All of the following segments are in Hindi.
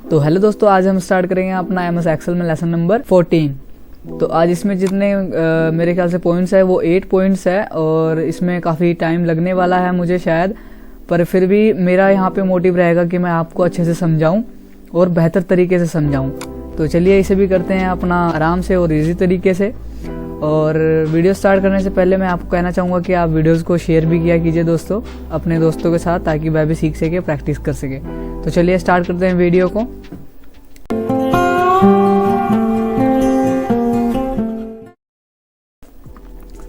तो हेलो दोस्तों, आज हम स्टार्ट करेंगे अपना एमएस एक्सेल में लेसन नंबर 14। तो आज इसमें जितने मेरे ख्याल से पॉइंट्स है वो 8 पॉइंट्स है और इसमें काफ़ी टाइम लगने वाला है मुझे शायद, पर फिर भी मेरा यहाँ पे मोटिव रहेगा कि मैं आपको अच्छे से समझाऊं और बेहतर तरीके से समझाऊं। तो चलिए इसे भी करते हैं अपना आराम से और इजी तरीके से। और वीडियो स्टार्ट करने से पहले मैं आपको कहना चाहूँगा कि आप वीडियोस को शेयर भी किया कीजिए दोस्तों अपने दोस्तों के साथ, ताकि वह भी सीख सके, प्रैक्टिस कर सके। तो चलिए स्टार्ट करते हैं वीडियो को।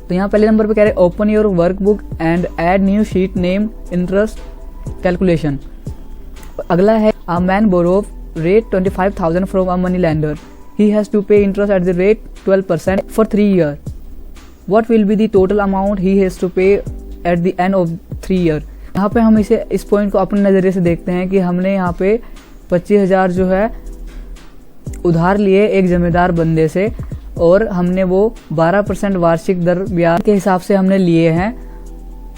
तो यहाँ पहले नंबर पे कह रहे open your workbook and add new sheet name interest calculation. अगला है a man बोरोव rate 25,000 from a money lender. He has to pay interest at the rate 12% for 3 years. What will be the total amount he has to pay at the end of 3 years? यहाँ पे हम इस पॉइंट को अपने नज़रिए से देखते हैं कि हमने यहाँ पे 25,000 जो है उधार लिए एक जमींदार बंदे से, और हमने वो 12% वार्षिक दर ब्याज के हिसाब से हमने लिए हैं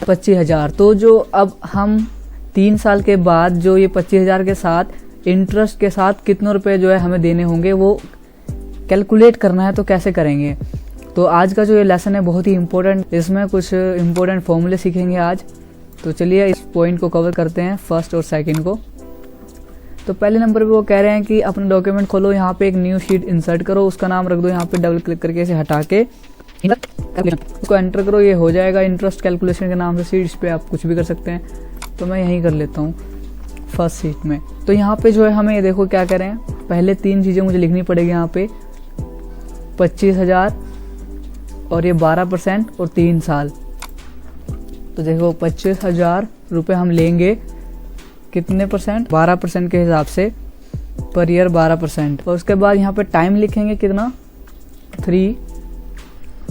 25,000। तो जो अब हम 3 साल के बाद जो ये 25,000 के साथ इंटरेस्ट के साथ कितने रुपए जो है हमें देने होंगे वो कैलकुलेट करना है। तो कैसे करेंगे? तो आज का जो ये लेसन है बहुत ही इम्पोर्टेंट, इसमें कुछ इम्पोर्टेंट फॉर्मूले सीखेंगे आज। तो चलिए इस पॉइंट को कवर करते हैं, फर्स्ट और सेकंड को। तो पहले नंबर पे वो कह रहे हैं कि अपना डॉक्यूमेंट खोलो, यहाँ पे एक न्यू शीट इंसर्ट करो, उसका नाम रख दो यहाँ पे, डबल क्लिक करके इसे हटा के उसको एंटर करो, ये हो जाएगा इंटरेस्ट कैलकुलेशन के नाम से शीट। इस पर आप कुछ भी कर सकते हैं, तो मैं यहीं कर लेता हूँ फर्स्ट शीट में। तो यहाँ पे जो है हमें ये देखो क्या करें, पहले 3 चीज़ें मुझे लिखनी पड़ेगी यहाँ पे, 25,000 और ये 12% और 3 साल। तो देखो 25,000 रुपये हम लेंगे कितने परसेंट? 12% के हिसाब से, पर ईयर 12%। और उसके बाद यहाँ पे टाइम लिखेंगे कितना, 3।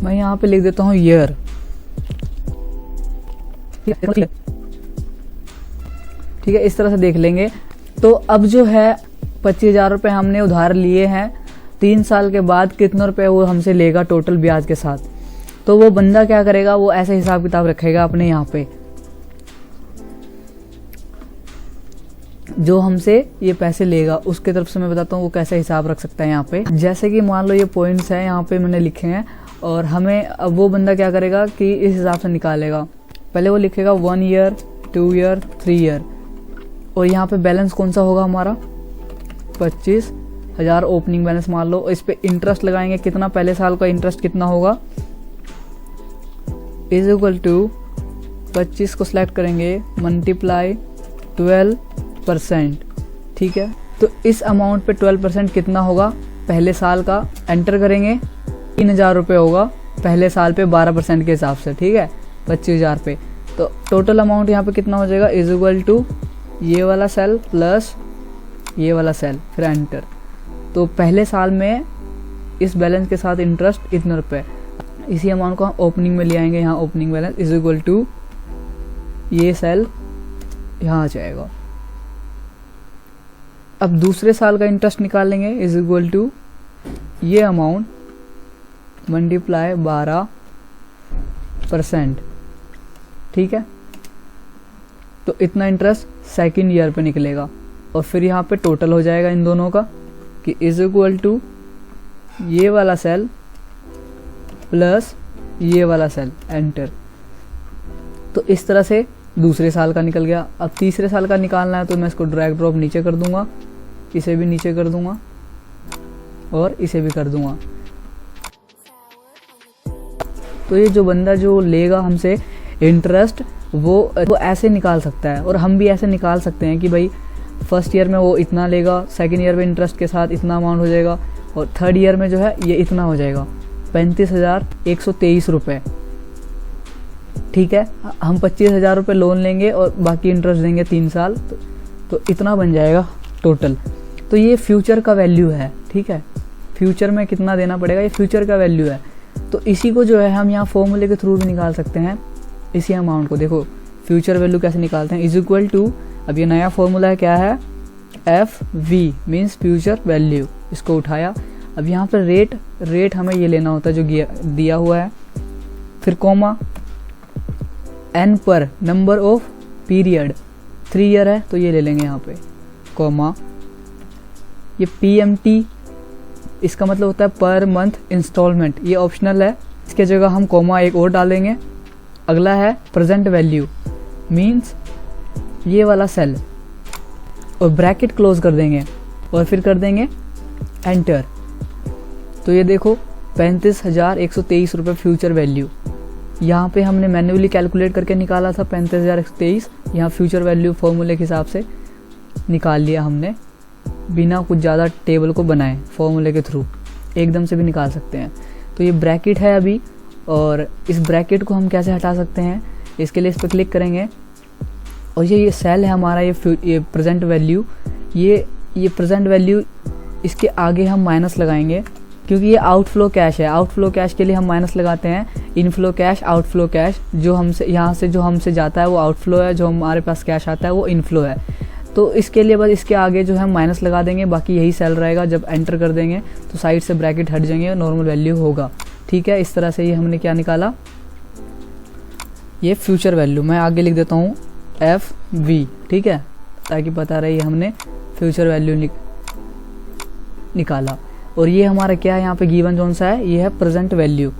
मैं यहाँ पे लिख देता हूँ ईयर। ठीक है, इस तरह से देख लेंगे। तो अब जो है 25,000 रुपये हमने उधार लिए हैं, 3 साल के बाद कितने रुपए वो हमसे लेगा टोटल ब्याज के साथ। तो वो बंदा क्या करेगा, वो ऐसे हिसाब किताब रखेगा अपने यहाँ पे, जो हमसे ये पैसे लेगा उसके तरफ से मैं बताता हूँ वो कैसे हिसाब रख सकता है यहाँ पे। जैसे कि मान लो ये पॉइंट्स है यहाँ पे मैंने लिखे हैं, और हमें अब वो बंदा क्या करेगा कि इस हिसाब से निकालेगा। पहले वो लिखेगा 1 ईयर, 2 ईयर, 3 ईयर, और यहाँ पे बैलेंस कौन सा होगा हमारा, 25,000 ओपनिंग बैलेंस मान लो। इस पे इंटरेस्ट लगाएंगे कितना, पहले साल का इंटरेस्ट कितना होगा, इज इक्वल टू 25 को सिलेक्ट करेंगे, मल्टीप्लाई 12%। ठीक है, तो इस अमाउंट पे 12% कितना होगा पहले साल का, एंटर करेंगे, 3,000 रुपये होगा पहले साल पे 12% के हिसाब से। ठीक है, 25,000 पे। तो टोटल अमाउंट यहाँ पे कितना हो जाएगा, इज इक्वल टू ये वाला सेल प्लस ये वाला सेल, फिर एंटर। तो पहले साल में इस बैलेंस के साथ इंटरेस्ट इतने रुपए, इसी अमाउंट को हम ओपनिंग में ले आएंगे, यहाँ opening balance is equal to ये सेल यहाँ आ जाएगा। अब दूसरे साल का इंटरेस्ट निकालेंगे, इज इक्वल टू ये अमाउंट मल्टीप्लाई 12%। ठीक है, तो इतना इंटरेस्ट सेकेंड ईयर पे निकलेगा, और फिर यहाँ पे टोटल हो जाएगा इन दोनों का कि इज इक्वल टू ये वाला सेल प्लस ये वाला सेल, एंटर। तो इस तरह से दूसरे साल का निकल गया। अब तीसरे साल का निकालना है, तो मैं इसको ड्रैग ड्रॉप नीचे कर दूंगा, इसे भी नीचे कर दूंगा और इसे भी कर दूंगा। तो ये जो बंदा जो लेगा हमसे इंटरेस्ट वो ऐसे निकाल सकता है, और हम भी ऐसे निकाल सकते हैं कि भाई फर्स्ट ईयर में वो इतना लेगा, सेकंड ईयर में इंटरेस्ट के साथ इतना अमाउंट हो जाएगा, और थर्ड ईयर में जो है ये इतना हो जाएगा, 35,123 रुपये। ठीक है, हम 25,000 रुपये लोन लेंगे और बाकी इंटरेस्ट देंगे 3 साल, तो इतना बन जाएगा टोटल। तो ये फ्यूचर का वैल्यू है। ठीक है, फ्यूचर में कितना देना पड़ेगा, ये फ्यूचर का वैल्यू है। तो इसी को जो है हम यहाँ फॉर्मूले के थ्रू भी निकाल सकते हैं। इसी अमाउंट को देखो फ्यूचर वैल्यू कैसे निकालते हैं, इज इक्वल टू, अब ये नया फॉर्मूला है, क्या है, FV मीन्स फ्यूचर वैल्यू। इसको उठाया, अब यहाँ पर रेट हमें ये लेना होता है जो दिया हुआ है, फिर कॉमा, n पर नंबर ऑफ पीरियड, 3 ईयर है तो ये ले लेंगे यहाँ पे, कॉमा, ये PMT इसका मतलब होता है पर मंथ इंस्टॉलमेंट, ये ऑप्शनल है, इसके जगह हम कॉमा एक और डालेंगे। अगला है प्रेजेंट वैल्यू, मीन्स ये वाला सेल, और ब्रैकेट क्लोज कर देंगे और फिर कर देंगे एंटर। तो ये देखो 35,123 रुपये फ्यूचर वैल्यू, यहाँ पे हमने मैन्युअली कैलकुलेट करके निकाला था 35,123, यहाँ फ्यूचर वैल्यू फॉर्मूले के हिसाब से निकाल लिया हमने, बिना कुछ ज़्यादा टेबल को बनाए, फॉर्मूले के थ्रू एकदम से भी निकाल सकते हैं। तो ये ब्रैकेट है अभी, और इस ब्रैकेट को हम कैसे हटा सकते हैं, इसके लिए इस पर क्लिक करेंगे और ये सेल है हमारा, ये प्रेजेंट वैल्यू, ये प्रेजेंट वैल्यू, इसके आगे हम माइनस लगाएंगे क्योंकि ये आउटफ्लो कैश है। आउटफ्लो कैश के लिए हम माइनस लगाते हैं, इनफ्लो कैश, आउटफ्लो कैश, जो हमसे यहाँ से जो हमसे जाता है वो आउटफ्लो है, जो हमारे पास कैश आता है वो इनफ्लो है। तो इसके लिए बस इसके आगे जो है माइनस लगा देंगे, बाकी यही सेल रहेगा। जब एंटर कर देंगे तो साइड से ब्रैकेट हट जाएंगे और नॉर्मल वैल्यू होगा। ठीक है, इस तरह से ये हमने क्या निकाला, ये फ्यूचर वैल्यू। मैं आगे लिख देता हूँ FV, ठीक है, ताकि पता रहे हमने फ्यूचर वैल्यू निकाला। और ये हमारा क्या है, यहाँ पे गिवन कौन सा है, ये है present value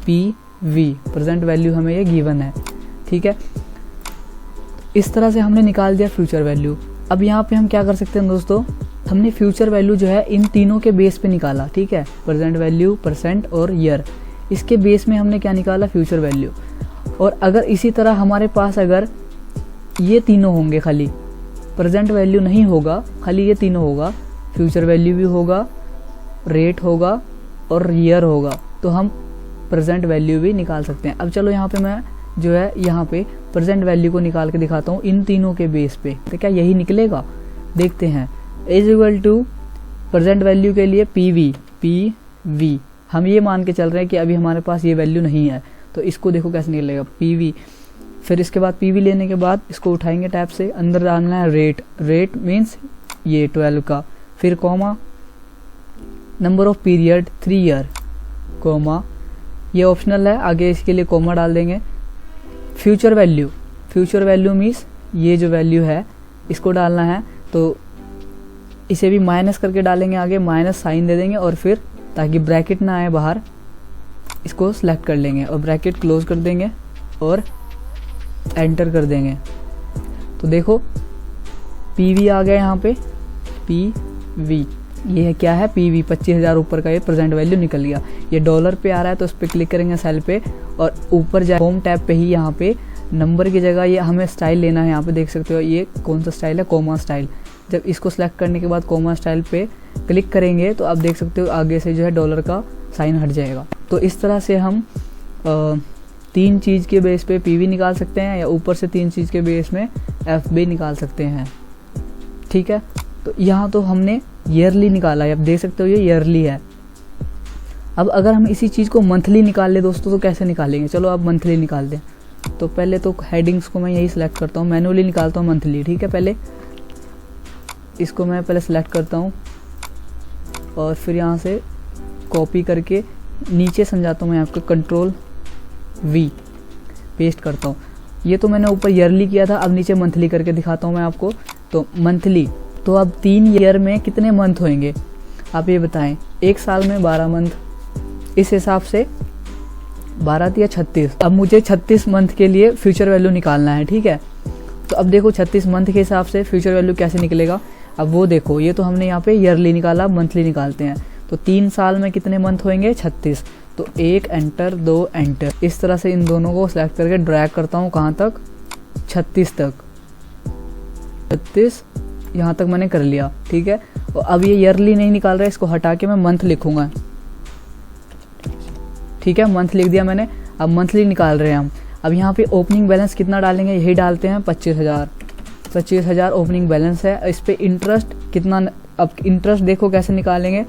PV, present value हमें ये गिवन है। ठीक है, इस तरह से हमने निकाल दिया फ्यूचर वैल्यू। अब यहाँ पे हम क्या कर सकते हैं दोस्तों, हमने फ्यूचर वैल्यू जो है इन तीनों के बेस पे निकाला। ठीक है, प्रेजेंट वैल्यू, परसेंट और ईयर, इसके बेस में हमने क्या निकाला, फ्यूचर वैल्यू। और अगर इसी तरह हमारे पास अगर ये तीनों होंगे, खाली प्रेजेंट वैल्यू नहीं होगा, खाली ये तीनों होगा, फ्यूचर वैल्यू भी होगा, रेट होगा और ईयर होगा, तो हम प्रेजेंट वैल्यू भी निकाल सकते हैं। अब चलो यहाँ पे मैं जो है यहाँ पे प्रेजेंट वैल्यू को निकाल के दिखाता हूँ इन तीनों के बेस पे, तो क्या यही निकलेगा, देखते हैं। Is equal to present value के लिए PV, हम ये मान के चल रहे हैं कि अभी हमारे पास ये वैल्यू नहीं है, तो इसको देखो कैसे निकलेगा PV। फिर इसके बाद PV लेने के बाद इसको उठाएंगे टैब से, अंदर डालना है रेट मीन्स ये 12 का, फिर comma, number of period 3 year, comma, ये ऑप्शनल है, आगे इसके लिए कॉमा डाल देंगे। फ्यूचर वैल्यू मीन्स ये जो वैल्यू है इसको डालना है, तो इसे भी माइनस करके डालेंगे, आगे माइनस साइन दे देंगे और फिर ताकि ब्रैकेट ना आए बाहर, इसको सिलेक्ट कर लेंगे और ब्रैकेट क्लोज कर देंगे और एंटर कर देंगे। तो देखो PV आ गया यहाँ पे, PV, ये क्या है PV, 25,000 ऊपर का ये प्रेजेंट वैल्यू निकल गया। ये डॉलर पे आ रहा है तो उस पर क्लिक करेंगे सेल पे, और ऊपर जाए होम टैब पे ही यहाँ पे नंबर की जगह ये हमें स्टाइल लेना है। यहाँ पे देख सकते हो ये कौन सा स्टाइल है, कोमा स्टाइल। जब इसको सिलेक्ट करने के बाद कोमा स्टाइल पे क्लिक करेंगे तो आप देख सकते हो आगे से जो है डॉलर का साइन हट जाएगा। तो इस तरह से हम 3 चीज़ के बेस पे PV निकाल सकते हैं, या ऊपर से 3 चीज़ के बेस में FB निकाल सकते हैं। ठीक है, तो यहाँ तो हमने ईयरली निकाला है, आप देख सकते हो ये ईयरली है। अब अगर हम इसी चीज़ को मंथली निकाल ले दोस्तों, तो कैसे निकालेंगे, चलो अब मंथली निकाल दें। तो पहले तो हेडिंग्स को मैं यही सिलेक्ट करता हूँ, मैनुअली निकालता हूँ मंथली। ठीक है, पहले इसको मैं पहले सिलेक्ट करता हूँ और फिर यहाँ से कॉपी करके नीचे समझाता हूँ मैं आपको, Ctrl+V पेस्ट करता हूँ। ये तो मैंने ऊपर ईयरली किया था, अब नीचे मंथली करके दिखाता हूँ मैं आपको। तो मंथली, तो अब 3 ईयर में कितने मंथ होंगे आप ये बताएं, 1 साल में 12 मंथ, इस हिसाब से 12 या 36। अब मुझे 36 मंथ के लिए फ्यूचर वैल्यू निकालना है। ठीक है, तो अब देखो 36 मंथ के हिसाब से फ्यूचर वैल्यू कैसे निकलेगा। अब वो देखो, ये तो हमने यहाँ पे ईयरली निकाला, मंथली निकालते हैं। तो 3 साल में कितने मंथ होंगे, 36। तो 1 एंटर, 2 एंटर, इस तरह से इन दोनों को सिलेक्ट करके ड्रैग करता हूँ कहाँ तक, 36 तक। 36 यहाँ तक मैंने कर लिया। ठीक है, और अब ये ईयरली नहीं निकाल रहा है, इसको हटा के मैं मंथ लिखूंगा। ठीक है, मंथ लिख दिया मैंने, अब मंथली निकाल रहे हैं हम। अब यहाँ पे ओपनिंग बैलेंस कितना डालेंगे, यही डालते हैं 25,000 ओपनिंग बैलेंस है। इस पे इंटरेस्ट कितना, अब इंटरेस्ट देखो कैसे निकालेंगे,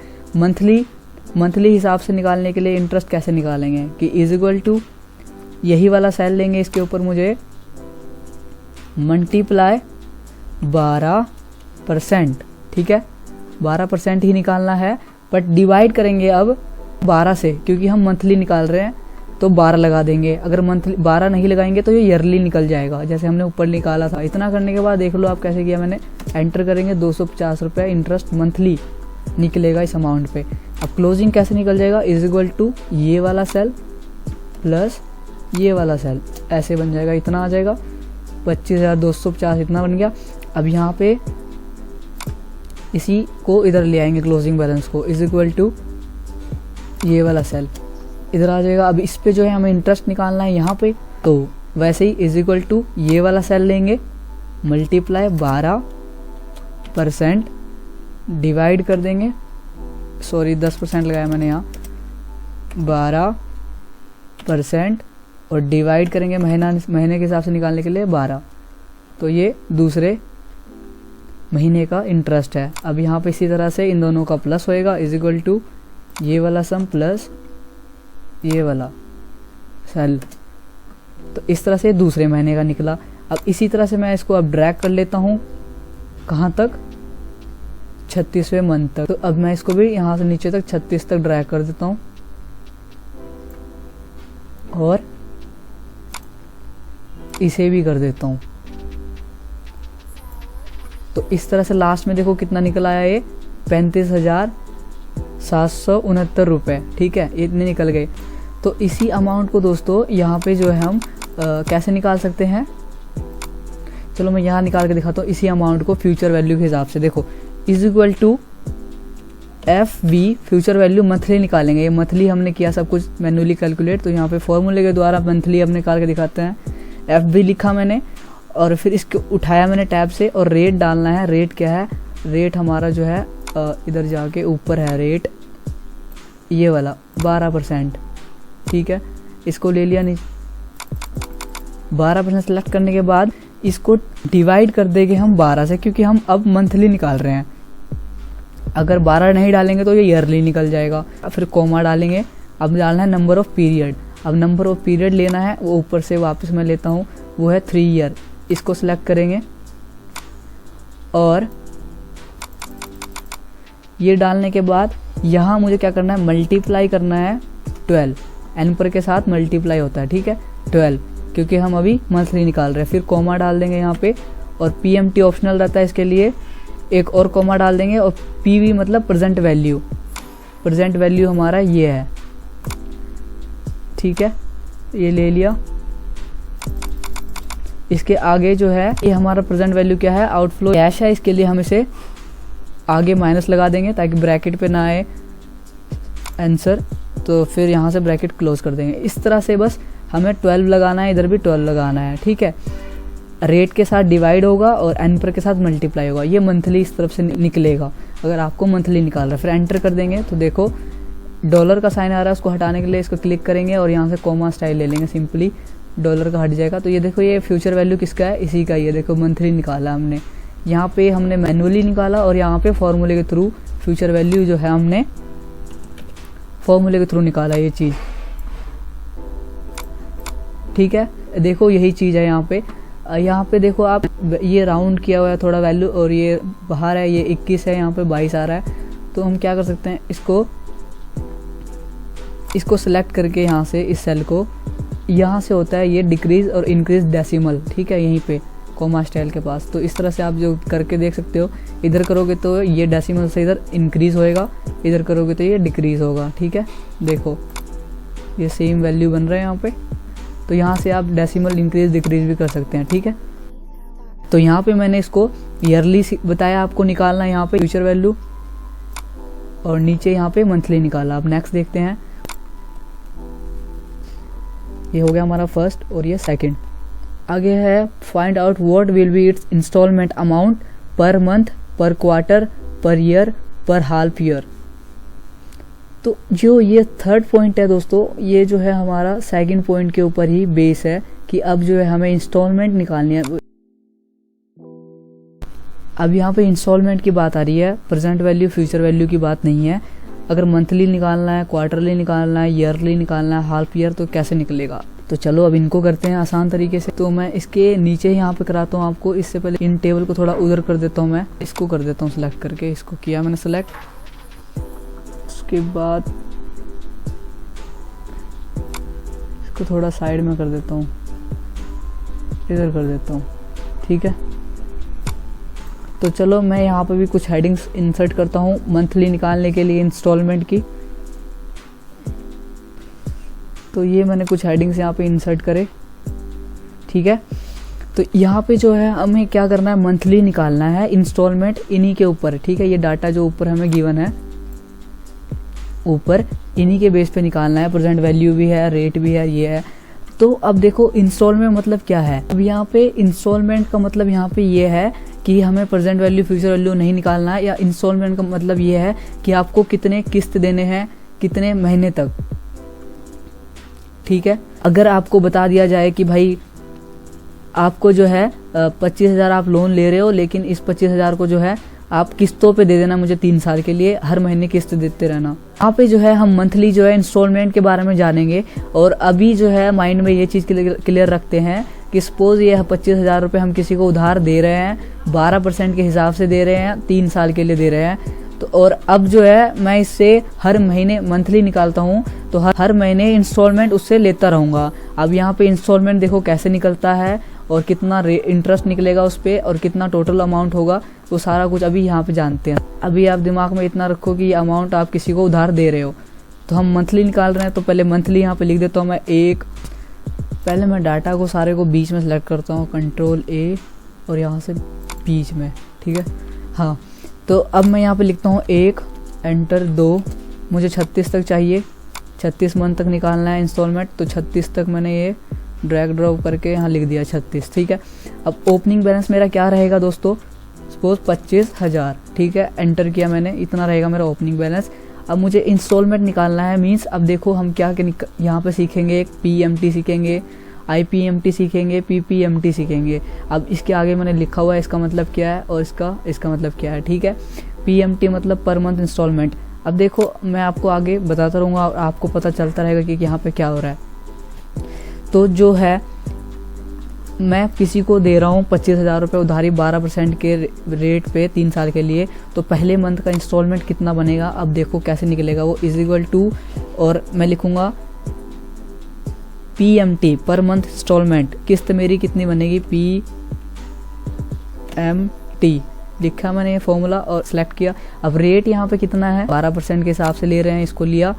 मंथली हिसाब से निकालने के लिए इंटरेस्ट कैसे निकालेंगे कि इज इक्वल टू यही वाला सेल लेंगे, इसके ऊपर मुझे मल्टीप्लाई 12%। ठीक है, 12% ही निकालना है, बट डिवाइड करेंगे अब 12 से, क्योंकि हम मंथली निकाल रहे हैं तो 12 लगा देंगे। अगर मंथली 12 नहीं लगाएंगे तो ये ईयरली निकल जाएगा, जैसे हमने ऊपर निकाला था। इतना करने के बाद देख लो आप कैसे किया मैंने, एंटर करेंगे 250 रुपये इंटरेस्ट मंथली निकलेगा इस अमाउंट पे। अब क्लोजिंग कैसे निकल जाएगा, इज इक्वल टू ये वाला सेल प्लस ये वाला सेल, ऐसे बन जाएगा, इतना आ जाएगा 25,250 इतना बन गया। अब यहाँ पे इसी को इधर ले आएंगे क्लोजिंग बैलेंस को, इज इक्वल टू ये वाला सेल इधर आ जाएगा। अब इस पे जो है हमें इंटरेस्ट निकालना है यहाँ पे, तो वैसे ही इज इक्वल टू ये वाला सेल लेंगे मल्टीप्लाई 12% डिवाइड कर देंगे, सॉरी 10% लगाया मैंने यहाँ, 12% और डिवाइड करेंगे महीने के हिसाब से निकालने के लिए 12, तो ये दूसरे महीने का इंटरेस्ट है। अब यहाँ पे इसी तरह से इन दोनों का प्लस होएगा, इज इक्वल टू ये वाला सम प्लस ये वाला सेल, तो इस तरह से दूसरे महीने का निकला। अब इसी तरह से मैं इसको अब ड्रैग कर लेता हूँ, कहाँ तक, 36वें मंथ तक। तो अब मैं इसको भी यहाँ से नीचे तक 36 तक ड्रैग कर देता हूँ और इसे भी कर देता हूँ। तो इस तरह से लास्ट में देखो कितना निकल आया, ये 35,769 रुपये, ठीक है, इतने निकल गए। तो इसी अमाउंट को दोस्तों यहाँ पे जो है हम कैसे निकाल सकते हैं, चलो मैं यहाँ निकाल के दिखाता हूँ। इसी अमाउंट को फ्यूचर वैल्यू के हिसाब से देखो, is equal to F V future value monthly निकालेंगे। ये मंथली हमने किया सब कुछ मैन्युअली कैलकुलेट, तो यहाँ पे फॉर्मूले के द्वारा मंथली हम निकाल के दिखाते हैं। एफ वी लिखा मैंने और फिर इसको उठाया मैंने टैब से और रेट डालना है। रेट क्या है, रेट हमारा जो है इधर जाके ऊपर है रेट, ये वाला 12%, ठीक है, इसको ले लिया नीचे। 12% सेलेक्ट करने के बाद इसको डिवाइड कर देंगे हम 12 से, क्योंकि हम अब मंथली निकाल रहे हैं। अगर 12 नहीं डालेंगे तो ये ईयरली निकल जाएगा। फिर कॉमा डालेंगे, अब डालना है नंबर ऑफ पीरियड। अब नंबर ऑफ पीरियड लेना है, वो ऊपर से वापस मैं लेता हूँ, वो है 3 ईयर। इसको सिलेक्ट करेंगे और ये डालने के बाद यहाँ मुझे क्या करना है, मल्टीप्लाई करना है 12, एन पर के साथ मल्टीप्लाई होता है, ठीक है, 12, क्योंकि हम अभी मंथली निकाल रहे हैं। फिर कॉमा डाल देंगे यहाँ पे और पीएमटी ऑप्शनल रहता है, इसके लिए एक और कॉमा डाल देंगे और पीवी मतलब प्रेजेंट वैल्यू। प्रेजेंट वैल्यू हमारा ये है, ठीक है, ये ले लिया। इसके आगे जो है ये हमारा प्रेजेंट वैल्यू क्या है, आउटफ्लो कैश है, इसके लिए हम इसे आगे माइनस लगा देंगे ताकि ब्रैकेट पे ना आए आंसर, तो फिर यहाँ से ब्रैकेट क्लोज कर देंगे। इस तरह से बस हमें 12 लगाना है, इधर भी 12 लगाना है, ठीक है। रेट के साथ डिवाइड होगा और एन पर के साथ मल्टीप्लाई होगा, ये मंथली इस तरफ से निकलेगा अगर आपको मंथली निकालना है। फिर एंटर कर देंगे तो देखो डॉलर का साइन आ रहा है, उसको हटाने के लिए इसको क्लिक करेंगे और यहाँ से कॉमा स्टाइल ले लेंगे, सिंपली डॉलर का हट जाएगा। तो ये देखो ये फ्यूचर वैल्यू किसका है, इसी का, ये देखो मंथली निकाला हमने। यहाँ पे हमने मैनुअली निकाला और यहाँ पे फॉर्मूले के थ्रू फ्यूचर वैल्यू जो है हमने फॉर्मूले के थ्रू निकाला ये चीज़, ठीक है। देखो यही चीज़ है यहाँ पे देखो आप, ये राउंड किया हुआ है थोड़ा वैल्यू और ये बाहर है, ये 21 है, यहाँ पे 22 आ रहा है। तो हम क्या कर सकते हैं, इसको सेलेक्ट करके यहाँ से इस सेल को, यहाँ से होता है ये डिक्रीज और इंक्रीज डेसिमल, ठीक है, यहीं पे कॉमा स्टाइल के पास। तो इस तरह से आप जो करके देख सकते हो, इधर करोगे तो ये डेसिमल से इधर इंक्रीज होएगा, इधर करोगे तो ये डिक्रीज होगा, ठीक है। देखो ये सेम वैल्यू बन रहा है यहाँ पे, तो यहाँ से आप डेसिमल इंक्रीज डिक्रीज भी कर सकते हैं, ठीक है। तो यहाँ पे मैंने इसको ईयरली बताया आपको निकालना है, यहाँ पे फ्यूचर वैल्यू और नीचे यहाँ पे मंथली निकाला। अब नेक्स्ट देखते हैं, ये हो गया हमारा फर्स्ट और ये सेकंड। आगे है find out what will be its installment amount per month, per quarter, per year, per half year. तो जो ये थर्ड पॉइंट है दोस्तों, ये जो है हमारा सेकंड पॉइंट के ऊपर ही बेस है कि अब जो है हमें इंस्टॉलमेंट निकालनी है। अब यहाँ पे इंस्टॉलमेंट की बात आ रही है, प्रेजेंट वैल्यू फ्यूचर वैल्यू की बात नहीं है। अगर मंथली निकालना है, क्वार्टरली निकालना है, ईयरली निकालना है, हाफ ईयर, तो कैसे निकलेगा। तो चलो अब इनको करते हैं आसान तरीके से। तो मैं इसके नीचे यहाँ पे कराता हूँ आपको, इससे पहले इन टेबल को थोड़ा उधर कर देता हूँ, मैं इसको कर देता हूँ सिलेक्ट करके, इसको किया मैंने सिलेक्ट। उसके बाद इसको थोड़ा साइड में कर देता हूँ, इधर कर देता हूँ, ठीक है। तो चलो मैं यहाँ पे भी कुछ हेडिंग्स इंसर्ट करता हूँ मंथली निकालने के लिए इंस्टॉलमेंट की। तो ये मैंने कुछ हेडिंग्स यहाँ पे इंसर्ट करे, ठीक है। तो यहाँ पे जो है हमें क्या करना है, मंथली निकालना है इंस्टॉलमेंट इन्हीं के ऊपर, ठीक है। ये डाटा जो ऊपर हमें गिवन है, ऊपर इन्हीं के बेस पे निकालना है। प्रेजेंट वैल्यू भी है, रेट भी है, ये है। तो अब देखो इंस्टॉलमेंट मतलब क्या है। अब यहाँ पे इंस्टॉलमेंट का मतलब यहाँ पे ये है कि हमें प्रेजेंट वैल्यू फ्यूचर वैल्यू नहीं निकालना है, या इंस्टॉलमेंट का मतलब ये है कि आपको कितने किस्त देने हैं, कितने महीने तक, ठीक है। अगर आपको बता दिया जाए कि भाई आपको जो है 25,000 आप लोन ले रहे हो, लेकिन इस 25,000 को जो है आप किस्तों पे दे देना मुझे 3 साल के लिए, हर महीने किस्त देते रहना। यहाँ पे जो है हम मंथली जो है इंस्टॉलमेंट के बारे में जानेंगे। और अभी जो है माइंड में ये चीज़ क्लियर रखते हैं कि सपोज ये 25,000 रुपये हम किसी को उधार दे रहे हैं, 12% के हिसाब से दे रहे हैं, 3 साल के लिए दे रहे हैं। तो और अब जो है मैं इससे हर महीने मंथली निकालता हूँ, तो हर महीने इंस्टॉलमेंट उससे लेता रहूँगा। अब यहाँ पे इंस्टॉलमेंट देखो कैसे निकलता है और कितना इंटरेस्ट निकलेगा उस पर और कितना टोटल अमाउंट होगा, वो सारा कुछ अभी यहाँ पे जानते हैं। अभी आप दिमाग में इतना रखो कि ये अमाउंट आप किसी को उधार दे रहे हो। तो हम मंथली निकाल रहे हैं, तो पहले मंथली यहाँ पे लिख देता हूँ मैं 1। पहले मैं डाटा को सारे को बीच में सेलेक्ट करता हूँ, Ctrl+A, और यहाँ से बीच में, ठीक है। हाँ, तो अब मैं यहाँ पे लिखता हूँ 1, एंटर 2। मुझे 36 तक चाहिए, 36 मंथ तक निकालना है इंस्टॉलमेंट। तो 36 तक मैंने ये ड्रैग ड्रॉप करके यहाँ लिख दिया 36, ठीक है। अब ओपनिंग बैलेंस मेरा क्या रहेगा दोस्तों, सपोज 25,000, ठीक है। एंटर किया मैंने, इतना रहेगा मेरा ओपनिंग बैलेंस। अब मुझे इंस्टॉलमेंट निकालना है, मीन्स अब देखो हम क्या यहाँ पे सीखेंगे, एक PMT सीखेंगे, IPMT सीखेंगे, PPMT सीखेंगे। अब इसके आगे मैंने लिखा हुआ है इसका मतलब क्या है और इसका मतलब क्या है, ठीक है। PMT मतलब पर मंथ इंस्टॉलमेंट। अब देखो मैं आपको आगे बताता रहूँगा और आपको पता चलता रहेगा कि यहाँ पे क्या हो रहा है। तो जो है मैं किसी को दे रहा हूँ 25,000 रुपये उधारी 12% के रेट पे 3 साल के लिए, तो पहले मंथ का इंस्टॉलमेंट कितना बनेगा, अब देखो कैसे निकलेगा वो, = और मैं लिखूँगा PMT पर मंथ इंस्टॉलमेंट, किस्त मेरी कितनी बनेगी, PMT लिखा मैंने ये फॉर्मूला और सिलेक्ट किया। अब रेट यहाँ पे कितना है, 12% के हिसाब से ले रहे हैं, इसको लिया